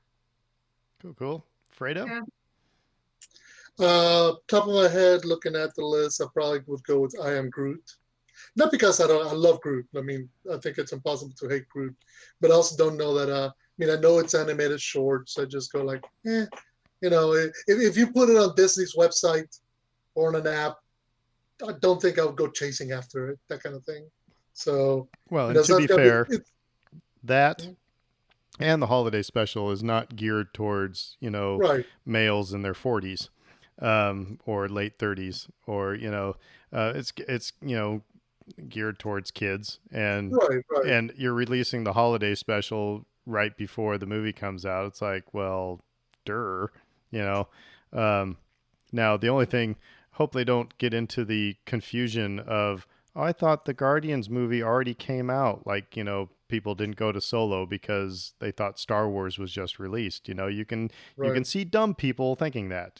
Cool. Fredo? Yeah. Top of my head, looking at the list, I probably would go with I Am Groot. Not because I love Groot. I mean, I think it's impossible to hate Groot, but I also don't know that. I know it's animated short, so I just go like, if you put it on Disney's website or on an app, I don't think I would go chasing after it, that kind of thing. So, well, and to be fair, that and the holiday special is not geared towards right. males in their 40s. Or late 30s, or it's geared towards kids, and right. And you're releasing the holiday special right before the movie comes out. It's like, well, now the only thing, hope they don't get into the confusion of, oh, I thought the Guardians movie already came out. People didn't go to Solo because they thought Star Wars was just released. You can see dumb people thinking that.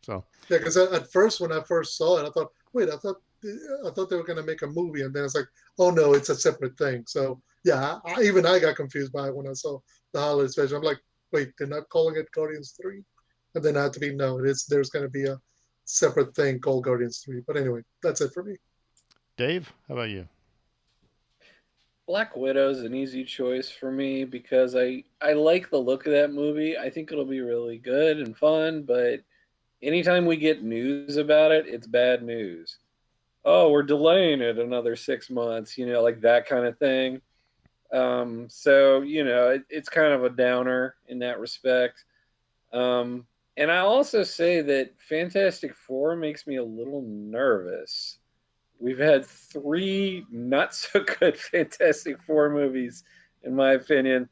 So yeah, because at first when I first saw it, I thought, wait, I thought I thought they were going to make a movie, and then it's like, oh no, it's a separate thing. So yeah, even I got confused by it when I saw the holiday special. I'm like, wait, they're not calling it Guardians 3? And then I had to be, no, there's going to be a separate thing called Guardians 3. But anyway, that's it for me. Dave, how about you? Black Widow's an easy choice for me because I like the look of that movie. I think it'll be really good and fun, but anytime we get news about it, it's bad news. Oh, we're delaying it another 6 months, like that kind of thing. So, it's kind of a downer in that respect. And I also say that Fantastic Four makes me a little nervous. We've had 3 not so good Fantastic Four movies, in my opinion.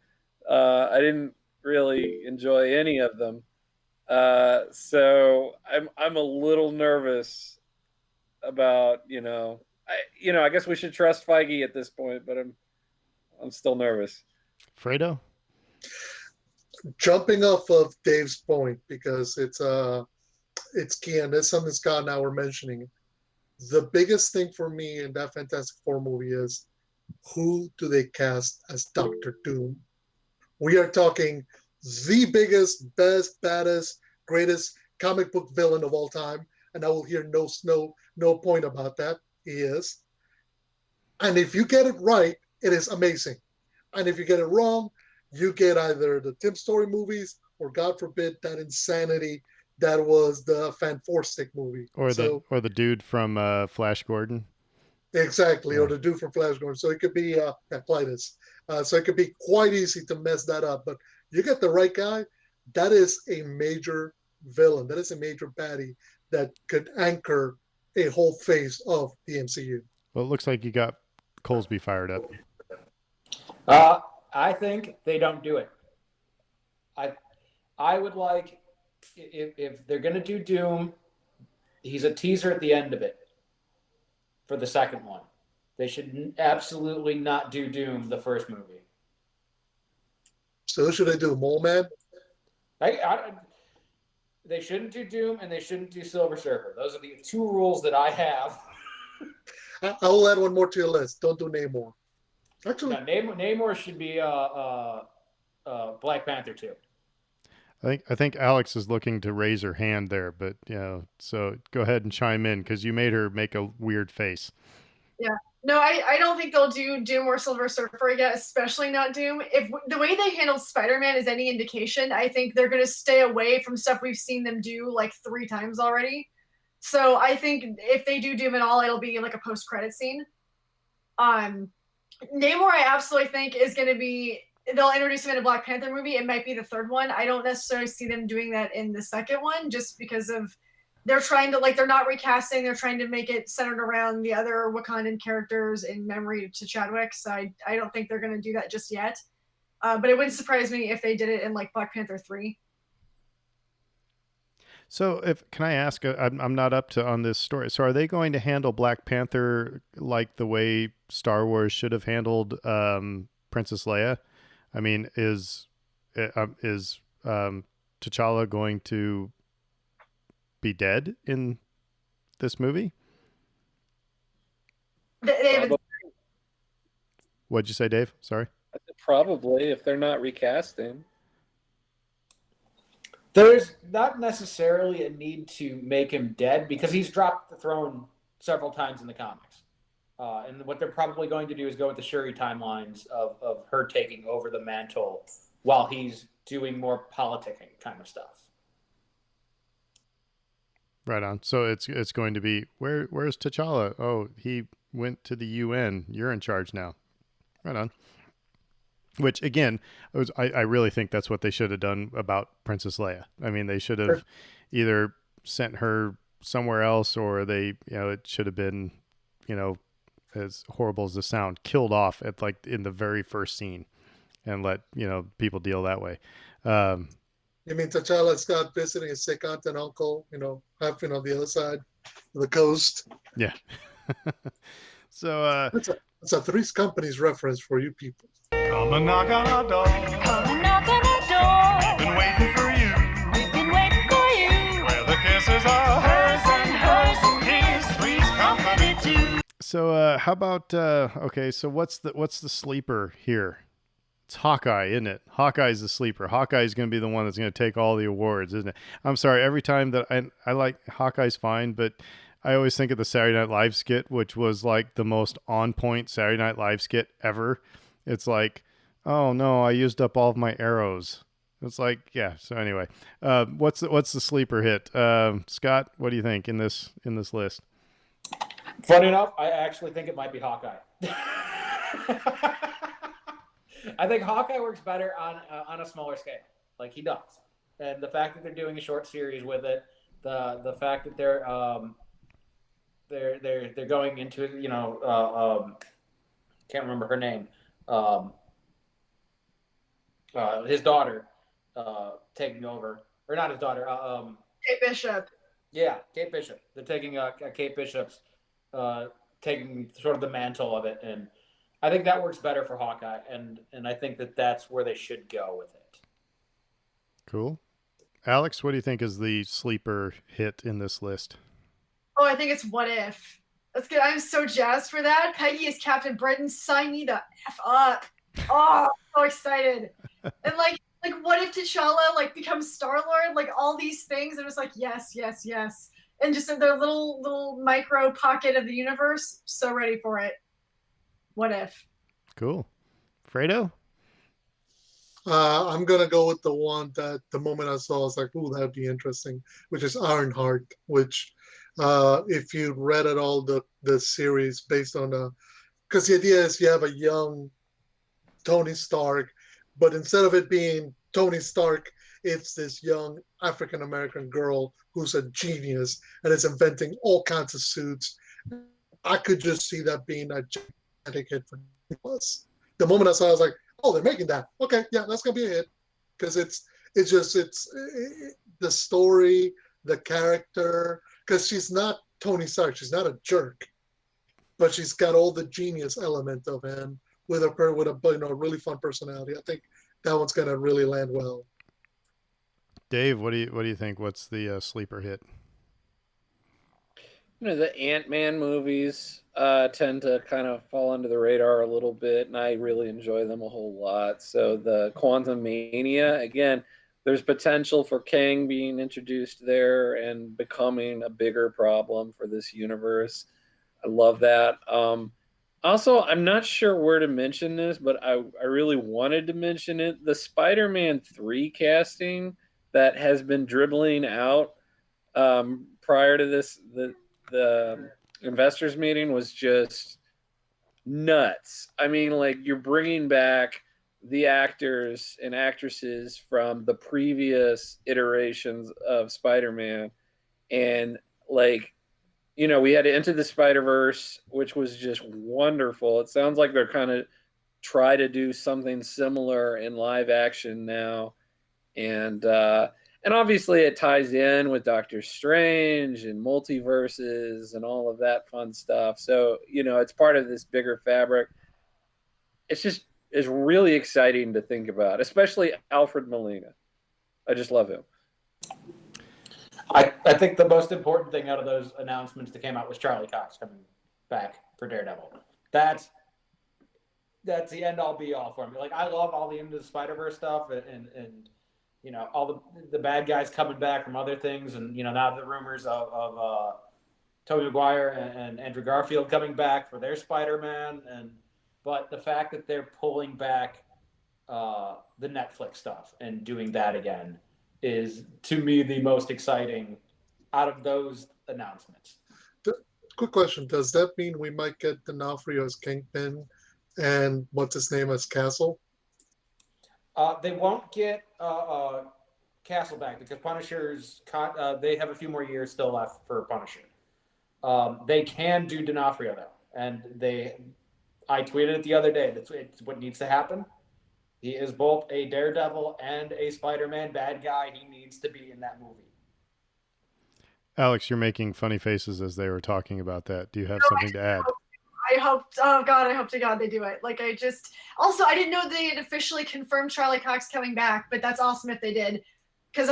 I didn't really enjoy any of them. So I'm a little nervous about, I guess we should trust Feige at this point, but I'm still nervous. Fredo? Jumping off of Dave's point, because it's key, and it's something Scott and I were mentioning. The biggest thing for me in that Fantastic Four movie is, who do they cast as Doctor Doom? We are talking the biggest, best, baddest, greatest comic book villain of all time, and I will hear no point about that. He is. And if you get it right, it is amazing. And if you get it wrong, you get either the Tim Story movies or, God forbid, that insanity that was the Fan Four Stick movie. Or the dude from Flash Gordon. Exactly, yeah. Or the dude from Flash Gordon. So it could be Clytus. So it could be quite easy to mess that up. But you get the right guy, that is a major villain. That is a major baddie that could anchor a whole phase of the MCU. Well, it looks like you got Colesby fired up. I think they don't do it. I would like, if they're going to do Doom, he's a teaser at the end of it for the second one. They should absolutely not do Doom the first movie. So who should they do? Mole Man? They shouldn't do Doom, and they shouldn't do Silver Surfer. Those are the 2 rules that I have. I will add one more to your list. Don't do Namor. Actually, Namor should be Black Panther too. I think Alex is looking to raise her hand there, but so go ahead and chime in, because you made her make a weird face. Yeah. No, I don't think they'll do Doom or Silver Surfer yet, especially not Doom. If the way they handled Spider-Man is any indication, I think they're going to stay away from stuff we've seen them do like 3 times already. So I think if they do Doom at all, it'll be like a post-credit scene. Namor, I absolutely think is going to be, they'll introduce him in a Black Panther movie. It might be the 3rd one. I don't necessarily see them doing that in the 2nd one, just because of, they're trying to, they're not recasting. They're trying to make it centered around the other Wakandan characters in memory to Chadwick. So I don't think they're going to do that just yet. But it wouldn't surprise me if they did it in Black Panther 3. So can I ask, I'm not up to on this story. So are they going to handle Black Panther like the way Star Wars should have handled Princess Leia? I mean, is T'Challa going to be dead in this movie? What'd you say, Dave? Sorry. Probably, if they're not recasting. There's not necessarily a need to make him dead, because he's dropped the throne several times in the comics. And what they're probably going to do is go with the Shuri timelines of her taking over the mantle while he's doing more politicking kind of stuff. Right on. So it's going to be, where's T'Challa? Oh, he went to the UN. You're in charge now. Right on. Which again, I really think that's what they should have done about Princess Leia. I mean, they should have either sent her somewhere else, or it should have been, as horrible as the sound, killed off at in the very first scene, and let people deal that way. You mean T'Challa's got visiting his sick aunt and uncle, having on the other side of the coast? Yeah. So that's a Three's Company's reference for you people. Come and knock on our door. Come and knock on our door. We've been waiting for you. We've been waiting for you. Where the kisses are Hers and hers and his. Three's Company. So how about okay, so what's the sleeper here? It's Hawkeye, isn't it? Hawkeye's the sleeper. Hawkeye's going to be the one that's going to take all the awards, isn't it? I'm sorry, every time that I like Hawkeye's fine, but I always think of the Saturday Night Live skit, which was like the most on point Saturday Night Live skit ever. It's like, oh no, I used up all of my arrows. It's like, yeah. So anyway, what's the sleeper hit? Scott, what do you think in this list? Funny enough, I actually think it might be Hawkeye. I think Hawkeye works better on a smaller scale, like he does, and the fact that they're doing a short series with it, the fact that they're going into can't remember her name, um, his daughter taking over, or not his daughter, Kate Bishop. yeah, Kate Bishop. They're taking Kate Bishop's taking sort of the mantle of it, and I think that works better for Hawkeye, and I think that that's where they should go with it. Cool. Alex, what do you think is the sleeper hit in this list? Oh, I think it's What If. That's good. I'm so jazzed for that. Peggy is Captain Britain. Sign me the F up. Oh, I'm so excited. And like what if T'Challa like becomes Star-Lord? Like all these things. It was like, yes, yes, yes. And just in their little micro pocket of the universe. So ready for it. What if? Cool. Fredo? I'm gonna go with the one that the moment I saw, I was like, "Ooh, that'd be interesting," which is Ironheart. Which, if you read it all the series based on because the idea is you have a young Tony Stark, but instead of it being Tony Stark, it's this young African American girl who's a genius and is inventing all kinds of suits. I could just see that being a gigantic hit for us. The moment I saw it, I was like, oh, they're making that. Okay, yeah, that's gonna be a hit. Because the story, the character, because she's not Tony Stark, she's not a jerk, but she's got all the genius element of him with a really fun personality. I think that one's gonna really land well. Dave, what do you think? What's the sleeper hit? The Ant-Man movies tend to kind of fall under the radar a little bit, and I really enjoy them a whole lot. So the Quantum Mania, again, there's potential for Kang being introduced there and becoming a bigger problem for this universe. I love that. Also, I'm not sure where to mention this, but I really wanted to mention it. The Spider-Man 3 casting that has been dribbling out prior to the investors meeting was just nuts. I mean, like, you're bringing back the actors and actresses from the previous iterations of Spider-Man, and like, we had Into the Spider-Verse, which was just wonderful. It sounds like they're kind of try to do something similar in live action now, and obviously it ties in with Doctor Strange and multiverses and all of that fun stuff. So, it's part of this bigger fabric. It's really exciting to think about, especially Alfred Molina. I just love him. I think the most important thing out of those announcements that came out was Charlie Cox coming back for Daredevil. That's the end all be all for me. Like, I love all the Into the Spider-Verse stuff and all the bad guys coming back from other things, and now the rumors of Tobey Maguire and Andrew Garfield coming back for their Spider-Man, but the fact that they're pulling back the Netflix stuff and doing that again is, to me, the most exciting out of those announcements. Quick question: does that mean we might get D'Onofrio as Kingpin and what's his name as Castle? They won't get Castle back because Punisher's they have a few more years still left for Punisher. They can do D'Onofrio though, and I tweeted it the other day. It's what needs to happen. He is both a Daredevil and a Spider-Man bad guy. He needs to be in that movie. Alex, you're making funny faces as they were talking about that. Do you have something to add? I hope to God they do it. Like, I didn't know they had officially confirmed Charlie Cox coming back, but that's awesome if they did, because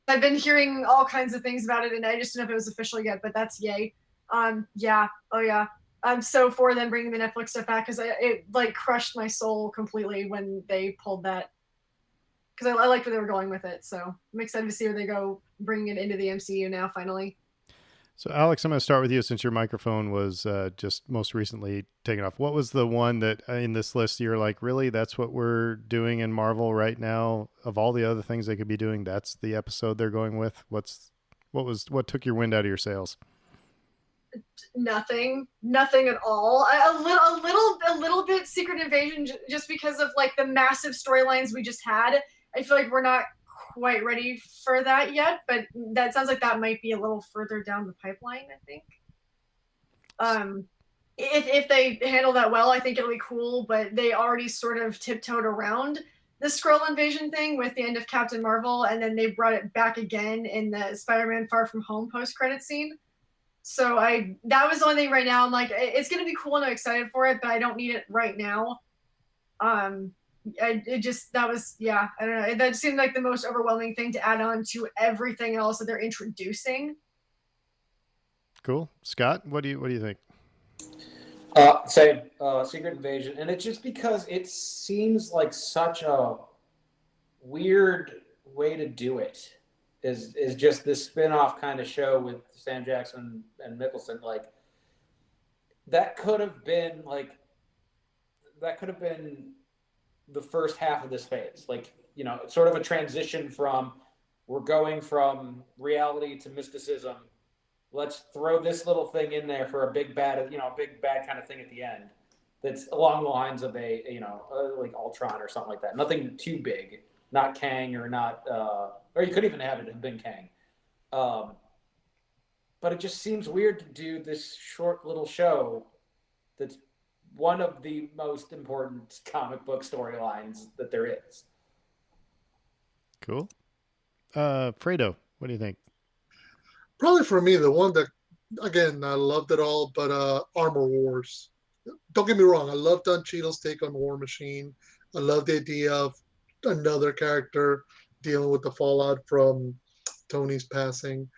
I've been hearing all kinds of things about it, and I just didn't know if it was official yet, but that's yay. Yeah. Oh yeah. I'm so for them bringing the Netflix stuff back because it like crushed my soul completely when they pulled that. Because I liked where they were going with it, so I'm excited to see where they go, bringing it into the MCU now finally. So, Alex, I'm going to start with you since your microphone was just most recently taken off. What was the one that in this list you're like, really, that's what we're doing in Marvel right now? Of all the other things they could be doing, that's the episode they're going with. What took your wind out of your sails? Nothing at all. A little bit Secret Invasion, just because of like the massive storylines we just had. I feel like we're not quite ready for that yet, but that sounds like that might be a little further down the pipeline, I think. If they handle that well, I think it'll be cool, but they already sort of tiptoed around the Skrull invasion thing with the end of Captain Marvel, and then they brought it back again in the Spider-Man Far From Home post-credit scene. So that was the only thing right now. I'm like, it's gonna be cool and I'm excited for it, but I don't need it right now. That was, yeah, I don't know. That seemed like the most overwhelming thing to add on to everything else that they're introducing. Cool, Scott. What do you think? Same. Secret Invasion, and it's just because it seems like such a weird way to do it. Is just this spin-off kind of show with Sam Jackson and Mickelson. Like that could have been the first half of this phase. Like, you know, sort of a transition from we're going from reality to mysticism. Let's throw this little thing in there for a big bad kind of thing at the end. That's along the lines of like Ultron or something like that. Nothing too big, not Kang or not, or you could even have it have been Kang. But it just seems weird to do this short little show that's one of the most important comic book storylines that there is. Cool. Fredo, what do you think? Probably for me, the one that, again, I loved it all, but Armor Wars. Don't get me wrong, I love Don Cheadle's take on War Machine. I love the idea of another character dealing with the fallout from Tony's passing.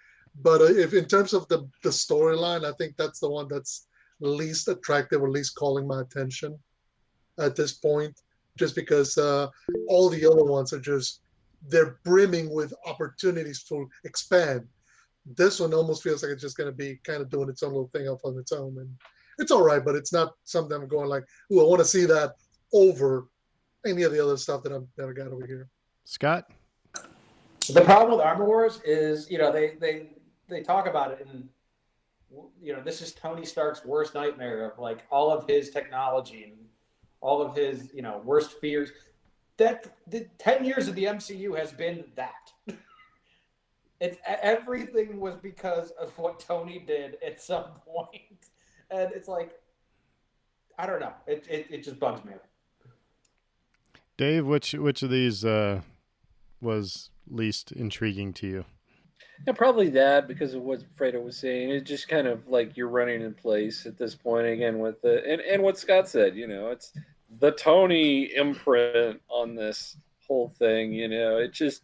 But if in terms of the storyline, I think that's the one that's least attractive or least calling my attention at this point, just because all the other ones are just, they're brimming with opportunities to expand. This one almost feels like it's just going to be kind of doing its own little thing off on its own. And it's all right, but it's not something I'm going like, ooh, I want to see that over any of the other stuff that I got over here. Scott? The problem with Armor Wars is, they talk about it, and this is Tony Stark's worst nightmare of like all of his technology and all of his worst fears. That the 10 years of the MCU has been that. It's everything was because of what Tony did at some point, and it's like, I don't know. It just bugs me. Dave, which of these was least intriguing to you? Yeah, probably that, because of what Fredo was saying. It's just kind of like you're running in place at this point again with and what Scott said. It's the Tony imprint on this whole thing. It just,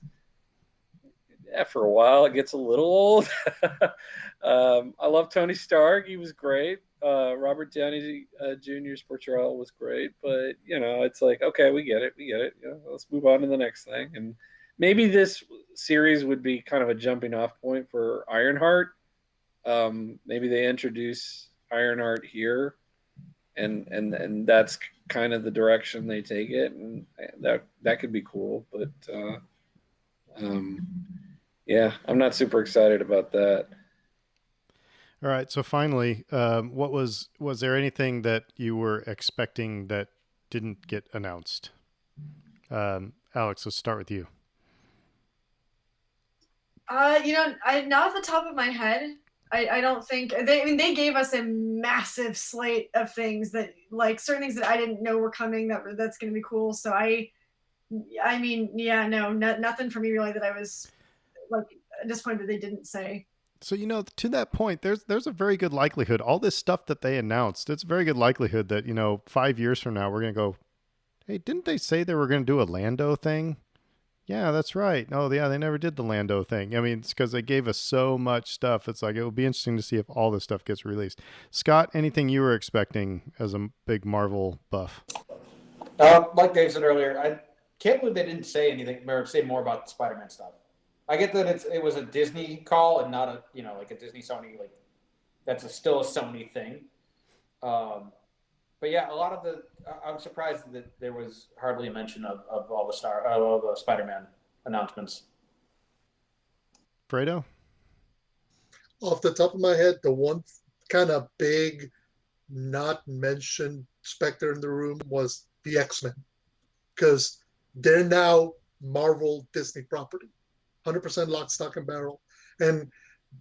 after a while it gets a little old. I love Tony Stark. He was great. Robert Downey Jr.'s portrayal was great, but it's like, okay, we get it. Let's move on to the next thing. And maybe this series would be kind of a jumping off point for Ironheart. Maybe they introduce Ironheart here, and that's kind of the direction they take it, and that could be cool. But yeah, I'm not super excited about that. All right. So finally, was there anything that you were expecting that didn't get announced? Alex, let's start with you. Not off the top of my head. I don't think they gave us a massive slate of things that, like, certain things that I didn't know were coming that's going to be cool. So nothing for me really that I was like disappointed they didn't say. So, to that point, there's a very good likelihood, all this stuff that they announced, it's a very good likelihood that, 5 years from now, we're going to go, hey, didn't they say they were going to do a Lando thing? Yeah, that's right. Oh, yeah, they never did the Lando thing. I mean, it's because they gave us so much stuff. It's like it will be interesting to see if all this stuff gets released. Scott, anything you were expecting as a big Marvel buff? Like Dave said earlier, I can't believe they didn't say anything or say more about the Spider-Man stuff. I get that it was a Disney call and not a like a Disney Sony that's still a Sony thing. But yeah, a lot of I'm surprised that there was hardly a mention of all the Spider-Man announcements. Fredo? Off the top of my head, the one kind of big, not mentioned specter in the room was the X-Men, because they're now Marvel Disney property, 100% lock, stock, and barrel. And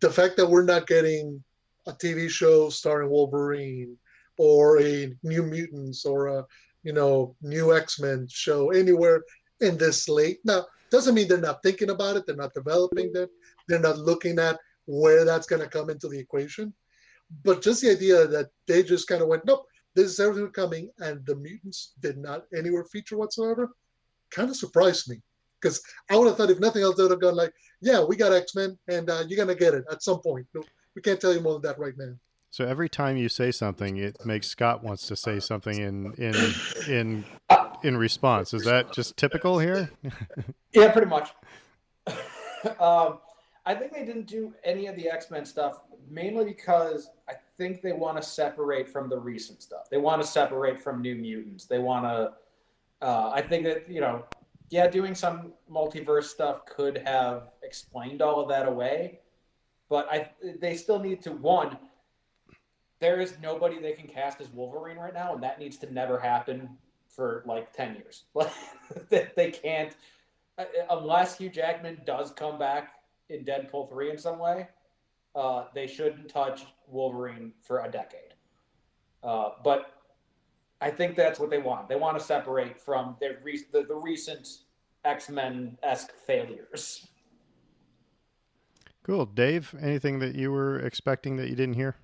the fact that we're not getting a TV show starring Wolverine or a New Mutants or a new X-Men show anywhere in this slate now doesn't mean they're not thinking about it. They're not developing that. They're not looking at where that's going to come into the equation. But just the idea that they just kind of went, nope, this is everything coming, and the mutants did not anywhere feature whatsoever, kind of surprised me. Because I would have thought, if nothing else, they would have gone like, yeah, we got X-Men, and you're going to get it at some point. No, we can't tell you more than that right now. So every time you say something, it makes Scott wants to say something in response. Is that just typical here? Yeah, pretty much. I think they didn't do any of the X-Men stuff mainly because I think they want to separate from the recent stuff. They want to separate from New Mutants. They want to. I think that doing some multiverse stuff could have explained all of that away, but they still need to one. There is nobody they can cast as Wolverine right now, and that needs to never happen for like 10 years. They can't, unless Hugh Jackman does come back in Deadpool 3 in some way, they shouldn't touch Wolverine for a decade. But I think that's what they want. They want to separate from the recent X-Men-esque failures. Cool. Dave, anything that you were expecting that you didn't hear?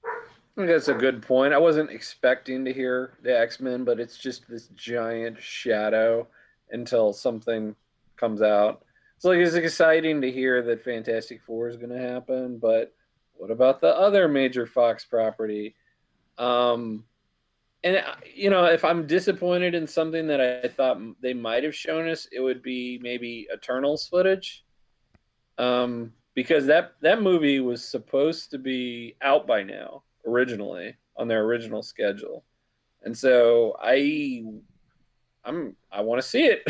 I think that's a good point. I wasn't expecting to hear the X-Men, but it's just this giant shadow until something comes out. So it's exciting to hear that Fantastic Four is going to happen, but what about the other major Fox property? And if I'm disappointed in something that I thought they might have shown us, it would be maybe Eternals footage. Because that movie was supposed to be out by now originally on their original schedule, and so I want to see it.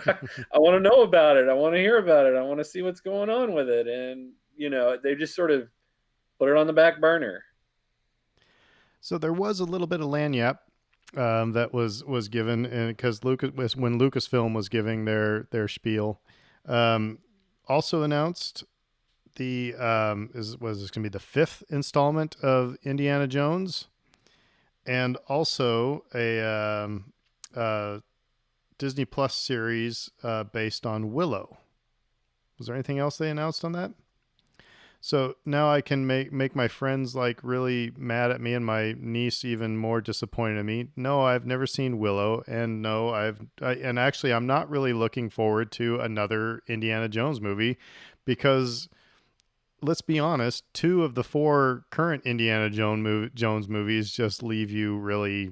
I want to know about it. I want to hear about it. I want to see what's going on with it, and they just sort of put it on the back burner. So there was a little bit of lanyap that was given, and because when Lucasfilm was giving their spiel, also announced was this going to be the 5th installment of Indiana Jones, and also a Disney Plus series based on Willow. Was there anything else they announced on that? So now I can make my friends like really mad at me, and my niece even more disappointed in me. No, I've never seen Willow, and no, and actually I'm not really looking forward to another Indiana Jones movie, because let's be honest, 2 of the 4 current Indiana Jones movies just leave you really,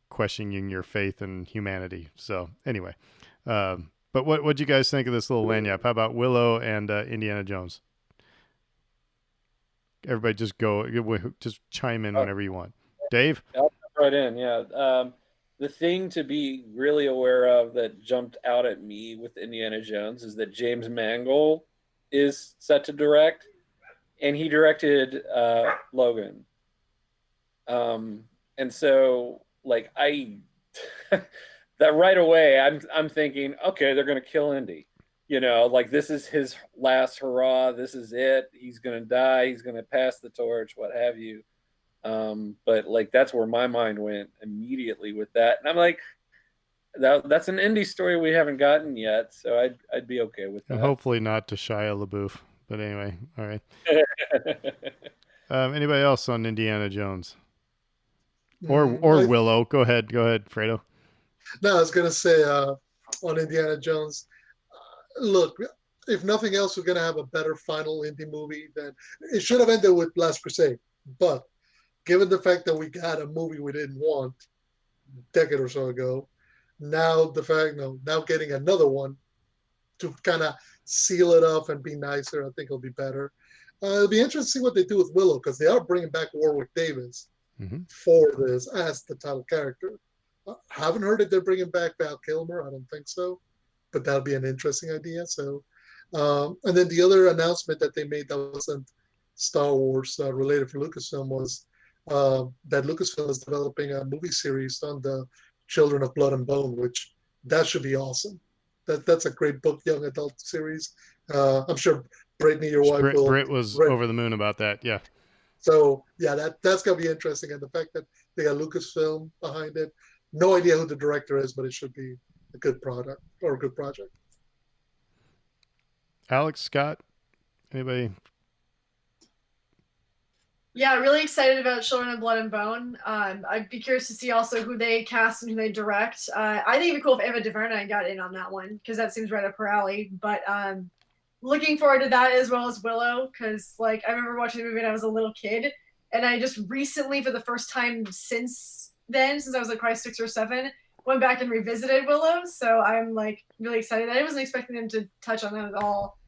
questioning your faith in humanity. So anyway, but what'd you guys think of this little lanyap? How about Willow and Indiana Jones? Everybody just chime in whenever you want. Dave? I'll jump right in, yeah. The thing to be really aware of that jumped out at me with Indiana Jones is that James Mangold is set to direct, and he directed Logan. And so that right away I'm thinking, okay, they're going to kill Indy. This is his last hurrah. This is it. He's going to die. He's going to pass the torch, what have you. But that's where my mind went immediately with that. And I'm like, that's an Indy story we haven't gotten yet, so I'd be okay with that. And hopefully not to Shia LaBeouf. But anyway, all right. Anybody else on Indiana Jones? Or Willow? Go ahead, Fredo. No, I was gonna say on Indiana Jones. Look, if nothing else, we're going to have a better final indie movie than it should have ended with Last Crusade. But given the fact that we got a movie we didn't want a decade or so ago, now the fact, now getting another one to kind of seal it off and be nicer, I think it'll be better. It'll be interesting to see what they do with Willow because they are bringing back Warwick Davis for this as the title character. Haven't heard if they're bringing back Val Kilmer. I don't think so, but that'll be an interesting idea. So, and then the other announcement that they made that wasn't Star Wars related for Lucasfilm was that Lucasfilm is developing a movie series on the Children of Blood and Bone, which that should be awesome. That's a great book, young adult series. I'm sure Brittany, your wife, Britt was over the moon about that. Yeah. So yeah, that's gonna be interesting, and the fact that they got Lucasfilm behind it. No idea who the director is, but it should be a good product or a good project. Alex, Scott, anybody? Yeah, really excited about Children of Blood and Bone. I'd be curious to see also who they cast and who they direct. I think it'd be cool if Ava DuVernay got in on that one because that seems right up her alley. But looking forward to that as well as Willow because like I remember watching the movie when I was a little kid, and I just recently, for the first time since then, since I was like probably 6 or 7, went back and revisited Willow. So I'm like really excited. I wasn't expecting them to touch on that at all.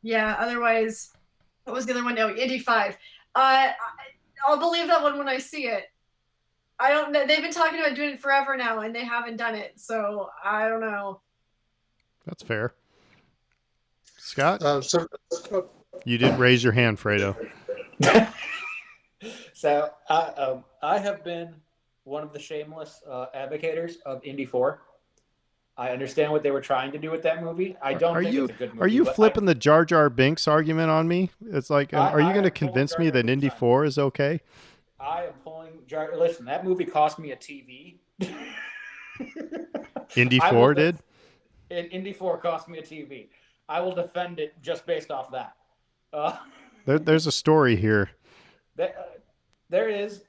Yeah. Otherwise. What was the other one? No, Indy 5. I'll believe that one when I see it. I don't know. They've been talking about doing it forever now, and they haven't done it. So I don't know. That's fair. Scott? So, you did raise your hand, Fredo. So I have been one of the shameless advocators of Indy 4. I understand what they were trying to do with that movie. I don't think it's a good movie. Are you flipping the Jar Jar Binks argument on me? It's like, are you going to convince me that Indy 4 is okay? I am pulling Jar. Listen, that movie cost me a TV. Indy 4 did? Indy 4 cost me a TV. I will defend it just based off that. There's a story here. There is.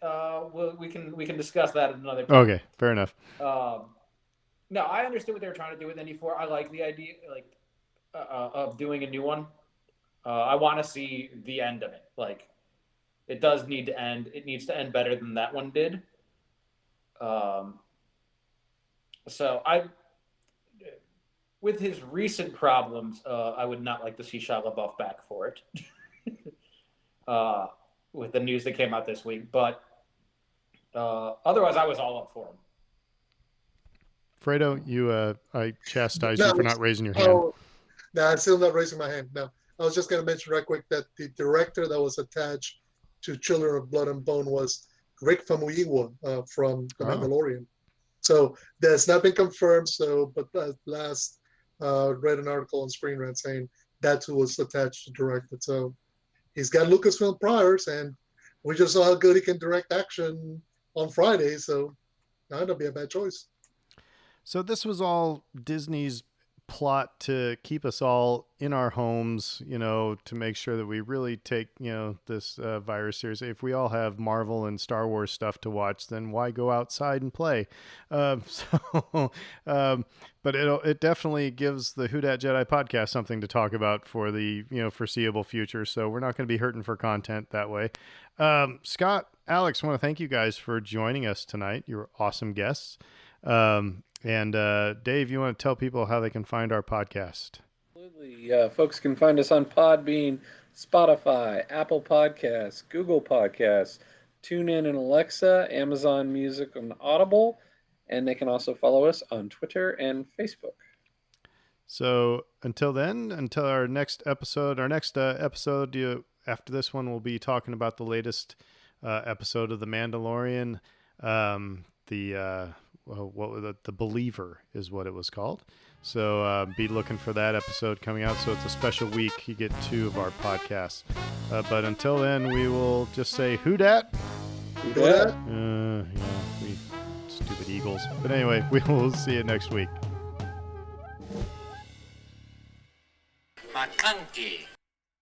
We can discuss that at another time. Okay, fair enough. No, I understood what they were trying to do with Indy 4. I like the idea, of doing a new one. I want to see the end of it. Like, it does need to end. It needs to end better than that one did. So with his recent problems, I would not like to see Shia LaBeouf back for it. With the news that came out this week, but otherwise, I was all up for him. Fredo, I chastise you for not raising your hand. No, I'm still not raising my hand. No, I was just going to mention right quick that the director that was attached to Children of Blood and Bone was Rick Famuyiwa from The Mandalorian. So that's not been confirmed. So, but last read an article on Screen Rant saying that's who was attached to direct it. So he's got Lucasfilm priors, and we just saw how good he can direct action on Friday. So that'll be a bad choice. So this was all Disney's plot to keep us all in our homes, to make sure that we really take, this virus seriously. If we all have Marvel and Star Wars stuff to watch, then why go outside and play? But it definitely gives the Who Dat Jedi podcast something to talk about for the, foreseeable future. So we're not going to be hurting for content that way. Scott, Alex, I want to thank you guys for joining us tonight. You were awesome guests. And Dave, you want to tell people how they can find our podcast? Absolutely. Folks can find us on Podbean, Spotify, Apple Podcasts, Google Podcasts, TuneIn and Alexa, Amazon Music and Audible, and they can also follow us on Twitter and Facebook. So until then, until our next episode, after this one, we'll be talking about the latest episode of The Mandalorian, The Believer is what it was called. So be looking for that episode coming out. So it's a special week. You get 2 of our podcasts. But until then, we will just say, who dat? Who dat? We stupid Eagles. But anyway, we will see you next week. McConkey.